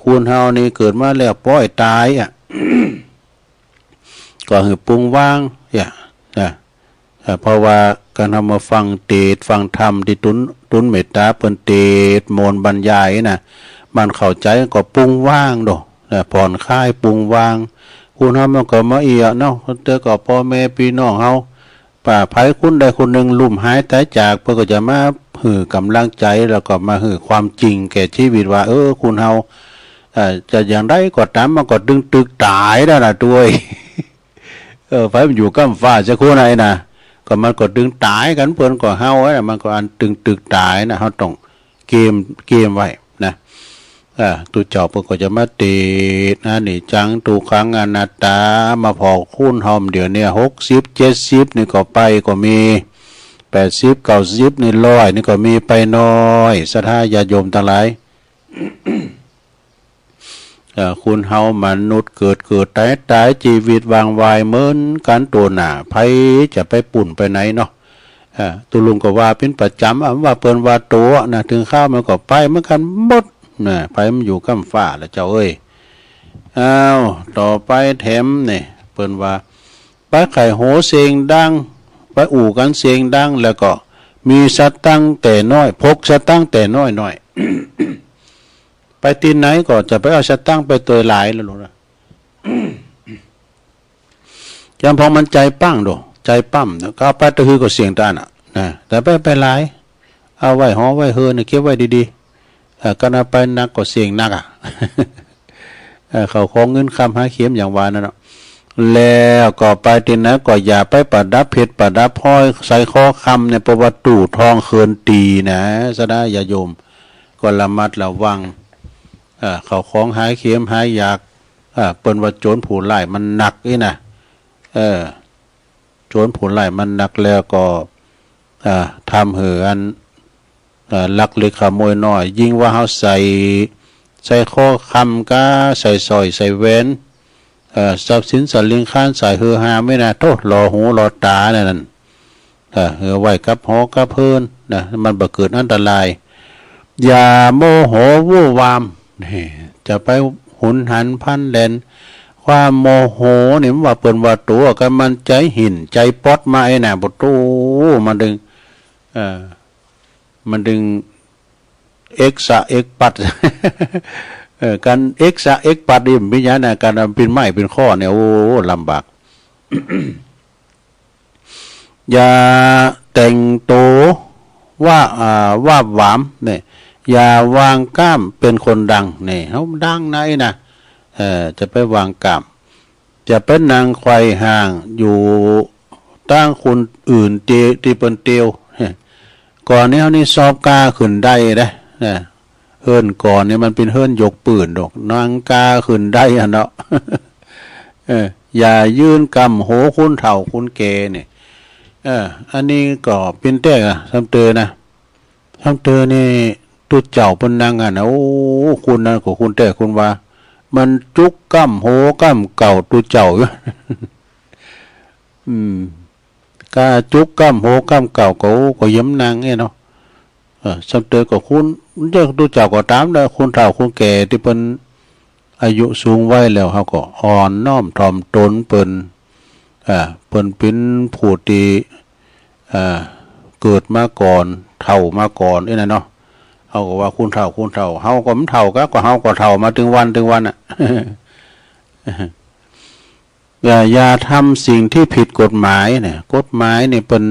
คุณเฮานี่เกิดมาแล้วปล่อยตายอ่ะ ก็คือปรุงว่างนะเพราะว่าการทำมาฟังเทศฟังธรรมที่ตุนเมตตาเปิ้นเทศโมนบรรยายนะมันเข้าใจก็ปรุงว่างดอกผ่อนคลายปรุงว่างคุณเฮามันก็มาเอียเนาะเจอก็พ่อแม่พี่น้องเฮาป่าไผคุณใดคนหนึ่งลุ่มหายตายจากเพื่อก็จะมาหือกำลังใจแล้วก็มาหือความจริงแก่ชีวิตว่าคุณเฮาจะอย่างไรก็ตามมันก็ดึงตึกตายแล้วนะด้วยไฟมันอยู่ก้ำฟ้าจะคู่ไหนนะก็มันก็ดึงตายกันเพื่อนก็เฮาไว้มันก็อันตึกตายนะเขาต้องเกมไว้นะตัวเจ้าเพื่อก็จะมาติดนะนี่จังตูขังอนัตตามาพอคูณหอมเดี๋ยวนี้60 70นี่ก็ไปก็มี80 90นี่100นี่ก็มีไปน้อยศรัทธาญาติโยมทั้งหลายคุณเฮามนุษย์เกิดตายชีวิตวางวายเหมือนกันตัวหนาไผจะไปปุ่นไปไหนเนาะตุลุงก็ว่าเป็นประจำว่าเปิ้นว่าตัวนะถึงข้าวมันก็ไปเหมือนกันหมดนะไผมันอยู่ก้ำฟ้าแล้วเจ้าเอ้ยต่อไปแถมเนี่ยเปิ้นว่าไปไข่โหเสียงดังไปอู่กันเสียงดังแล้วก็มีสตังแต่น้อยพกสตังแต่น้อยไปตีนไหนก็จะไปเอาสตังไปตัวหลายแล้วลูกนะยังพอมันใจปั้งดูใจปั้มก็เอาไปตะฮือก็เสียงตาน่ะนะแต่ไปหลายเอาไว้ห่อไว้เฮือเนี่ยเก็บไว้ดีๆก็น่าไปนักก็เสียงนักเขาของเงินคำหาเข็มอย่างวานั่นเนาะแล้วก็ไปตีนไหนก็อย่าไปประดับเพชรประดับพลอยใส่ข้อคำในประวัติทองเคินตีนะสดาญาโยมก็ระมัดระวังเขาของหายเข็มหายอยากเปิ้นว่าโจรผู้ไล่มันหนักนี่นะโจรผู้ไล่มันหนักแล้วก็ทำเหือนลักเล็กขโมยน้อยยิ่งว่าเขาใส่ข้อคำก็ใส่สอยใส่แหวนทรัพย์สินสัตว์เลี้ยงข้านใส่เหือหาไม่น่าโทษรอหูรอตานั่นเหือไหวกับหอกับเพิ่นนะมันบ่เกิดอันตรายอย่าโมโหวู่วามจะไปหุนหันพันแดนความโมโหนี่มันว่าเปิ้นว่าตัวกันมันใจหินใจป๊อดมาไอ้น่ะบ่ตู้มันดึงมันดึงเอ็กปัดการเอ็กปัดนี่มีอย่างน่ะการเป็นไม้เป็นข้อเนี่ยโอ้ลำบาก อย่าแต่งโตว่าหวามเนี่ยอย่าวางก้ามเป็นคนดังเนี่ยเขาดังไหนนะจะไปวางก้ามจะเป็นนางควายห่างอยู่ตั้งคนอื่นตีเปิ้นเตียวก่อนนี้เขานี่สอบกาขึ้นได้นะเฮิรนก่อนนี่มันเป็นเฮิรนยกปืนดอกนางกาขึ้นได้อะเนาะ อย่ายื่นกำโหคุณเฒ่าคุณแก่เนี่ยอันนี้ก็เป็นแต้ทำเตอนะทำเตอนี่ตุเจ้าเป็นนางอ่ะนะโอ้คุณนั่นก็คุณแต่คุณว่ามันจุกกั้มโหกั้มเก่าตุเจ้าอยู่ กาจุกกั้มโหกั้มเก่าก็ย้ำนางเนี่ยเนาะทำเตอก็คุณเจ้าตุเจ้าก็ตามได้คุณเฒ่าคุณแก่ที่เป็นอายุสูงไว้แล้วเขาก็อ่อนน้อมถ่อมตนเปิ้นเป็นผู้ที่เกิดมาก่อนเฒ่ามาก่อนนี่นะเนาะเขาก็ว่าคุณเฒ่าเฮาก็มันเฒ่าก็เฮาก็เฒ่ามาถึงวันอ่ะ อย่าทำสิ่งที่ผิดกฎหมายเนี่ยกฎหมายนี่เป็น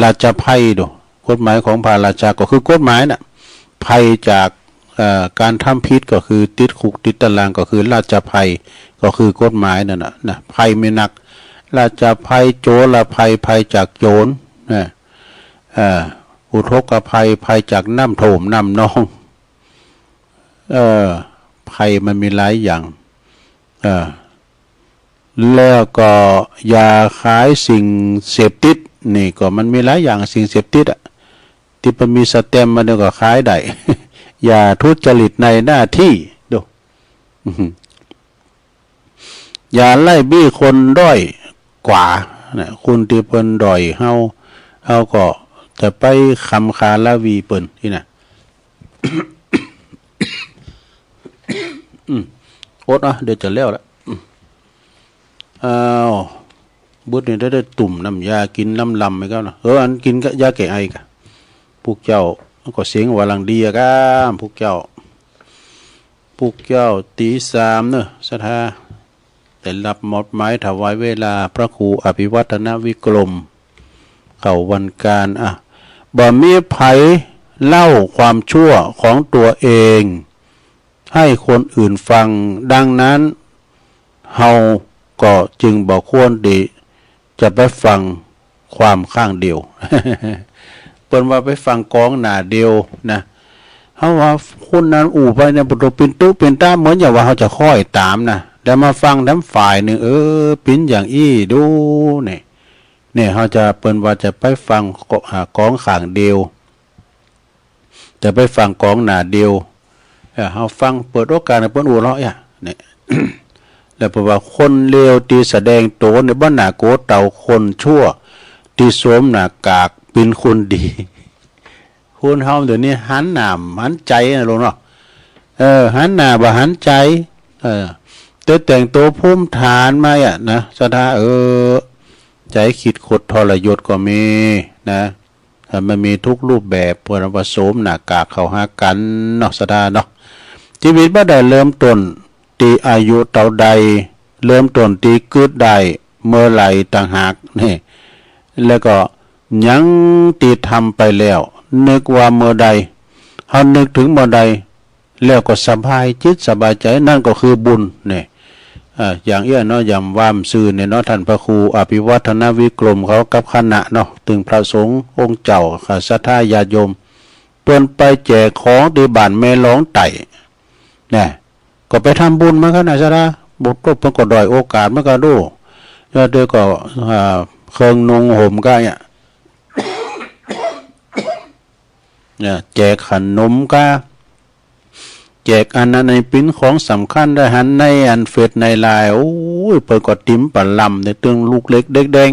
ราชภัยดูกฎหมายของพระราชาก็คือกฎหมายน่ะภัยจากการทำผิดก็คือติดคุกติดตารางก็คือราชภัยก็คือกฎหมายนั่นนะภัยไม่หนักราชภัยโจรภัยจากโจรอุทกภัยจากน้ำโถมน้ำนองภัยมันมีหลายอย่างแล้วก็ยาขายสิ่งเสพติดนี่ก็มันมีหลายอย่างสิ่งเสพติดที่มันมีสเต็มมันก็ขายได้ อย่าทุจริตในหน้าที่ดูอย่าไล่บี้คนด้อยกว่านะคุณที่เพิ่นด้อยเฮา เขาก็จะไปคำคาลาวีเปิ่นที่น่ะ อดเดี๋ยวจะแล้วละอ้าวบุตรนี่ได้ตุ่มน้ำยากินน้ำลำไหมครับนะอันกินก็ยาแก้ไอกะพวกเจ้าก็เสียงว่าลังดีอะกันพวกเจ้าตีสามเนอะสถาแต่รับหมดไม้ถวายเวลาพระครูอภิวัฒนวิกรมเข้าวันการบ่มีไผเล่าความชั่วของตัวเองให้คนอื่นฟังดังนั้นเฮาก็จึงบอกควรดีจะไปฟังความข้างเดียว เปิ้นว่าไปฟังกองหน้าเดียวนะเฮาว่าคนนั้นไปในประตูปินตุเป็นตาเหมือนอย่างว่าเฮาจะค่อยตามนะแต่มาฟังทั้งฝ่ายหนึ่งปิ้นอย่างอี้ดูเนี่ยเฮาจะเปิ้นว่าจะไปฟังกองข้างเดียวจะไปฟังกองหน้าเดียวเฮาฟังเปิดโอกาสให้เปิ้นเลาะเนี่ย แล้วเพราะว่าคนเลวที่แสดงโตในบ้านหน้าโกเต่าคนชั่วที่สวมหน้ากากเป็นคนดีคนเฮาเดี๋ยวนี้หันหน้าหันใจนะลุงเนาะหันหน้าบ่หันใจแต่งตัวภูมิฐานมานะสถาใจคิดขดทรยศก็มีนะมันมีทุกรูปแบบเพื่อผสมหน้ากากเข้าหากันเนาะสถาเนาะชีวิตบ่ได้เริ่มต้นตีอายุเท่าใดเริ่มต้นตีกึดได้เมื่อไหร่ต่างหากนี่แล้วก็ยังตีทำไปแล้วนึกว่าเมื่อใดเฮานึกถึงเมื่อใดแล้วก็สบายจิตสบายใจนั่นก็คือบุญนี่อย่างเนาะยำว่ามซื่อเนี่ยเนาะท่านพระครูอภิวัฒนวิกรมเขากับคณะเนาะถึงพระสงฆ์องค์เจ้าศรัทธาญาติโยมเปิ้นไปแจกของที่บ้านแม่หลองไต่เนี่ยก็ไปทำบุญมากันนะจ๊ะบุตรเพิ่นก็ด้อยโอกาสมาก็ดูแล้วเดี๋ยวก็เครื่องนุ่งห่มก็เนี่ยแจกขนมก็แจกอันนั้นในปิ้นของสำคัญได้หันในอันเฟซในไลน์เปิดก็ติ้มปะลำในตึงลูกเล็กเด็กแดง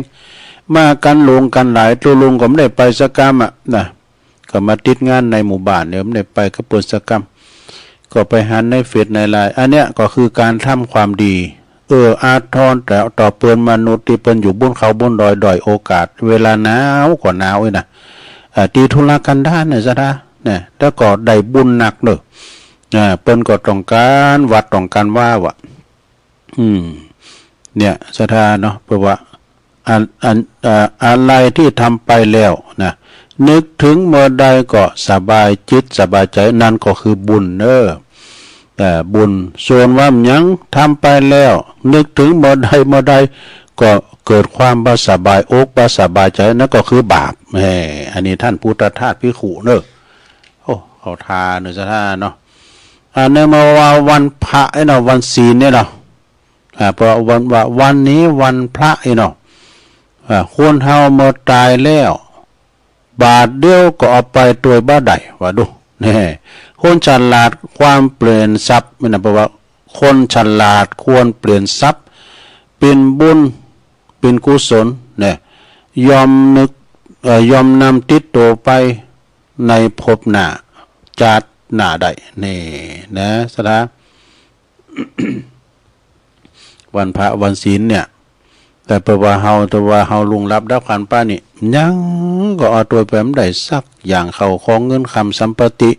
มากันลงกันหลายตัวลงก็ไม่ได้ไปสักกรรมนะก็มาติดงานในหมู่บ้านเนี่ยไม่ได้ไปก็เปิดสักกรรมก็ไปหันในเฟซในไลน์อันเนี้ยก็คือการทำความดีอาทรแต่ต่อเปินมนุษย์ที่เป็นอยู่บนเขาบนดอยโอกาสเวลาหนาวกว่าหนาวนะตีธุระกันด้านเนี่ยจ้ะเนี่ยแล้วก็ได้บุญหนักเนอะเปิ้นก็ต้องการวัดต้องการว่าวะเนี่ยศรัทธาเนาะเพราะว่าอะไรที่ทำไปแล้วนะนึกถึงเมื่อใดก็สบายจิตสบายใจนั่นก็คือบุญเนอะแต่บุญส่วนว่ายังทำไปแล้วนึกถึงเมื่อใดก็เกิดความบ่สบายอกบ่สบายใจนั่นก็คือบาปอันนี้ท่านพุทธทาสภิกขุเนอะเขาทาเนอะศรัทธาเนาะในมาว่าวันพระเนาะวันศีลเนี่ยเนาะเพราะวันนี้วันพระเนาะคนเฮาเมื่อตายแล้วบาทเดียวก็เอาไปตัวบ้าใดว่าดูนี่คนฉลาดความเปลี่ยนทรัพย์ไม่นะเพราะว่าคนฉลาดควรเปลี่ยนทรัพย์เป็นบุญเป็นกุศลเนี่ยยอมนำติดตัวไปในภพหน้าจัดหน้าได้นี่นะสถา วันพระวันศีลเนี่ยแต่เพราะว่าเฮาลุงรับขันป้านี่ยังก็เอาตัวไปไม่ได้สักอย่างเขาของเงินคำสัมปติ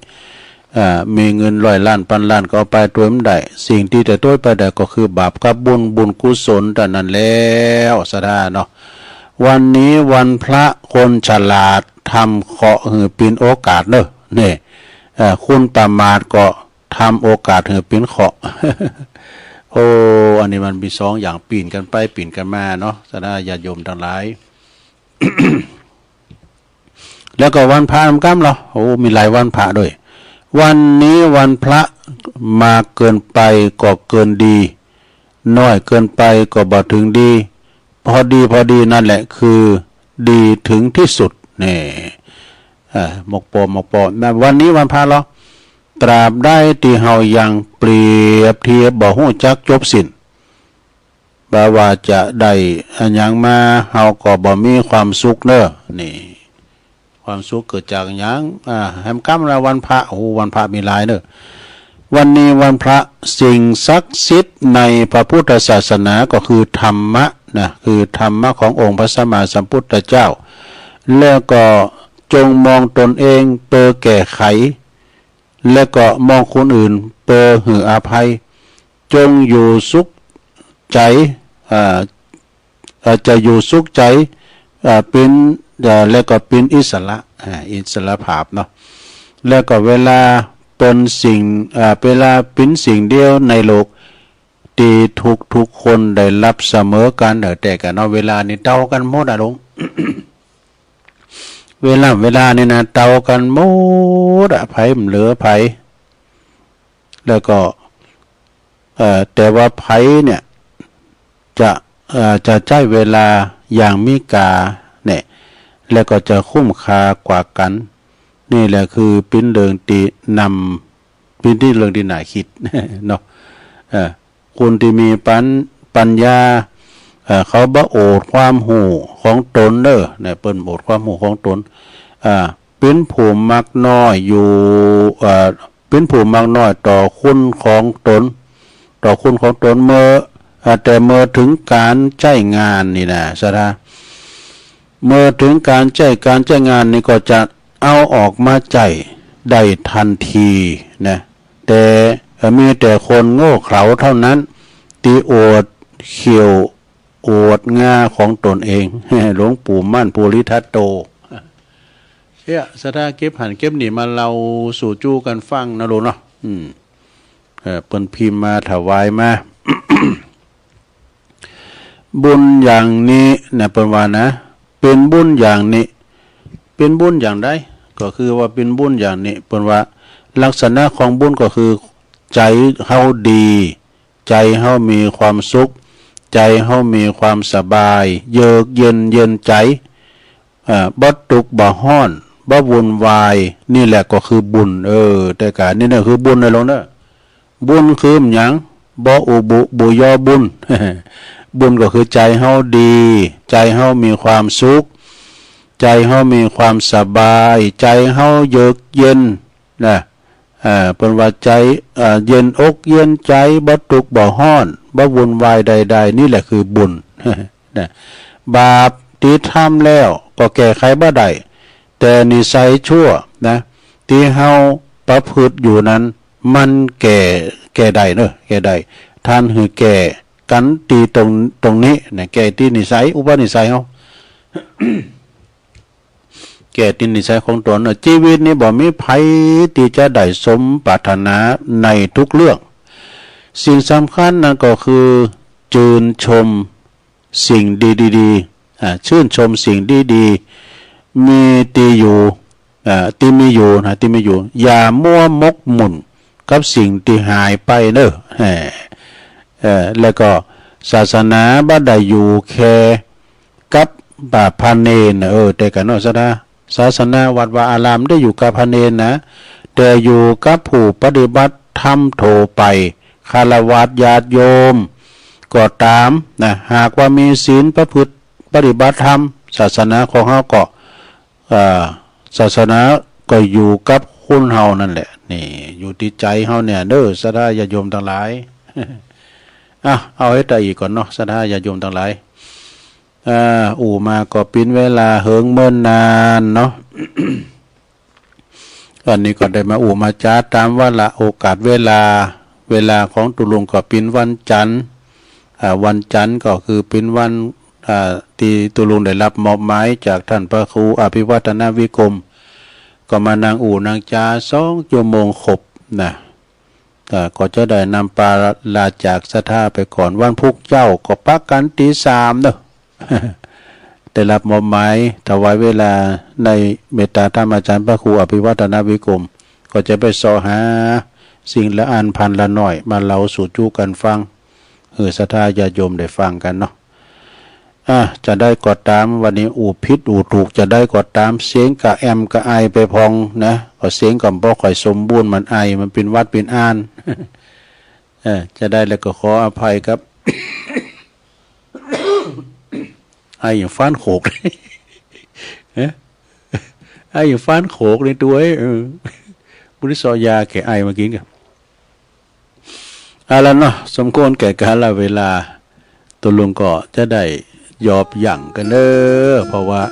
มีเงิน100 ล้านพันล้านก็เอาไปตัวไม่ได้สิ่งที่แต่ตัวไปได้ก็คือบาปกับบุญกุศลแต่นั้นแล้วสถาเนาะวันนี้วันพระคนฉลาดทำเคราะห์เป็นโอกาสเนอะนี่คุณประมาทก็ทำโอกาสเป็นเคราะห์ อันนี้มันมี2อย่างปีนกันไปปีนกันมาเนาะสถาญาติโยมทั้งหลาย แล้วก็วันพระน้ำกั้มเหรอมีหลายวันพระด้วยวันนี้วันพระมาเกินไปก็เกินดีน้อยเกินไปก็บ่ถึงดีพอดีนั่นแหละคือดีถึงที่สุดนี่หมกปอนะวันนี้วันพระเหรอตราบได้ที่เฮายังเปรียบเทียบบ่ฮู้จักจบสิ้นบ่ว่าจะได้อันหยังมาเฮาก็บ่มีความสุขเด้อนี่ ความสุขเกิดจากหยังแฮมกัมละวันพระโอ้วันพระมีหลายเด้อวันนี้วันพระสิ่งศักดิ์สิทธิ์ในพระพุทธศาสนาก็คือธรรมะนะคือธรรมะขององค์พระสัมมาสัมพุทธเจ้าแล้วก็จงมองตนเองเปิดแก้ไขแล้วก็มองคนอื่นเปิดหืออภัยจงอยู่สุขใจจะอยู่สุขใจเป็นแล้วก็เป็นอิสระอิสระภาพเนาะแล้วก็เวลาเป็นสิ่งเวลาเป็นสิ่งเดียวในโลกที่ทุกคนได้รับเสมอกันแต่กันเนาะเวลานี่เท่ากันหมดลง เวลานี่นะเท่ากันหมดไผมันเหลือไผแล้วก็แต่ว่าไผเนี่ยจะใช้เวลาอย่างมีกาเนี่ยแล้วก็จะคุ้มค่ากว่ากันนี่แหละคือเป็นเรื่องที่เป็นที่เรื่องที่น่าคิดเนาะคนที่มีปัญญาเขาบ่โอดความหูของตนเด้อเนี่ยเปิ้นโอดความหูของตนเป็นผู้มักน้อยอยู่เป็นผู้มักน้อยต่อคุณของตนเมื่อแต่เมื่อถึงการใช้งานนี่นะสระเมื่อถึงการใช้งานนี่ก็จะเอาออกมาใช้ได้ทันทีนะแต่มีแต่คนโง่เขลาเท่านั้นที่อวดเขียวอวดงาของตนเองหลวงปู่มั่นภูริทัตโตสถาเก็บหันเก็บหนีมาเราสู่จู้กันฟังนะลูกเนาะเปิ้นพิมพ์มาถวายมา บุญอย่างนี้เนี่ยเปิ้นว่านะเป็นบุญอย่างนี้เป็นบุญอย่างใดก็คือว่าเป็นบุญอย่างนี้เปิ้นว่าลักษณะของบุญก็คือใจเฮาดีใจเฮามีความสุขใจเฮามีความสบายเยือกเย็นใจบ่ทุกข์บ่ฮ้อนบ่วุ่นวายนี่แหละก็คือบุญแต่การนี่น่ะคือบุญนะลงเด้อบุญคือหยังบ่อุบุยอบุญ บุญก็คือใจเฮาดีใจเฮามีความสุขใจเฮามีความสบายใจเฮาเยือกเย็นนะเป็นว่าใจเย็นอกเย็นใจบ่ทุกข์บ่ฮ้อนบ่วุ่นวายใดๆนี่แหละคือบุญ นะบาปที่ทำแล้วก็แก้ไขบ่ได้แต่นิสัยชั่วนะที่เฮาประพฤติอยู่นั้นมันแก้ได้เนอะแก้ได้ท่านคือแก้กันตีตรงนี้นะแก้ที่นิสัยอุปนิสัยเฮา แก่ตินนิสัยของตนชีวิตนี้บ่มีภัยที่จะได้สมปรารถนาในทุกเรื่องสิ่งสำคัญนั่นก็คือชื่นชมสิ่งดีๆชื่นชมสิ่งดีๆมีที่อยู่ที่มีอยู่อย่ามัวมกมุ่นกับสิ่งที่หายไปเด้อแล้วก็ศาสนาบ่ได้อยู่แค่กับพระเนรแต่กันเนาะศาสนาวัดวาอารามได้อยู่กับพระเนรนะแต่อยู่กับผู้ปฏิบัติธรรมโถไปฆราวาสญาติโยมก็ตามนะหากว่ามีศีลประพฤติปฏิบัติธรรมศาสนาของเฮาก็ศาสนาก็อยู่กับคนเฮานั่นแหละนี่อยู่ที่ใจเฮาเนี่ยเด้อศรัทธาญาติโยมทั้งหลาย เอาให้ตาอีกก่อนเนาะศรัทธาญาติโยมทั้งหลายมาก็เป็นเวลาเหิงเมินนานเนาะ อันนี้ก็ได้มามาจ้าตามว่าละโอกาสเวลาของตุลุงก็เป็นวันจันทร์วันจันทร์ก็คือเป็นวันที่ตุลุงได้รับมอบหมายจากท่านพระครูอภิวัฒนวิกรมก็มานางนางจ้า2 ชั่วโมงครบนะก็จะได้นำปาลาจากศรัทธาไปก่อนวันพุธเจ้าก็ปักกันตี 3เด้อ ได้รับมอบหมายถวายเวลาในเมตตาธรรมอาจารย์พระครูอภิวัฒนวิกรมก็จะไปสอหาสิ่งละอันพันละหน่อยมาเล่าสู่จู้กันฟังศรัทธาญาติโยมได้ฟังกันเนาะจะได้กดตามวันนี้ผิดถูกจะได้กดตามเสียงกะแอมกะไอไปพองนะก็เสียงกับบ่ค่อยสมบูรณ์มันไอมันเป็นวัดเป็นอ่าน จะได้แล้วก็ขออภัยครับ ไออย่างฟ้านโขก เลย ไอ้อย่างฟ้านโขกในตัวบุริสอยาแก่ไอมากินกันอะไรเนาะสมควรแก่กาลเวลาตัวลุงก็จะได้ยอบหยั่งกันเนอเพราะว่า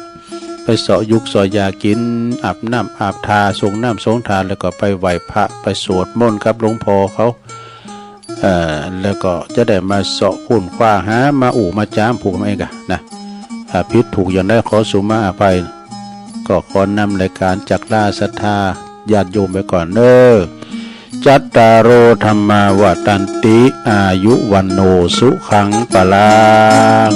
ไปเสาะยุกสอยากินอาบน้ำอาบทาส่งน้ำส่งทานแล้วก็ไปไหว้พระไปสวดมนต์ครับหลวงพ่อเขาแล้วก็จะได้มาเสาะพุ่นคว้าหามาอู่มาจ้ามผูกมาเองกันนะพิษถูกอย่างได้ขอสุมาอภัยก็ขอนำรายการจักราศรัทธาญาติโยมไปก่อนเนอจัตตารโอธรรมาวตันติอายุวันโนสุขังปะลัง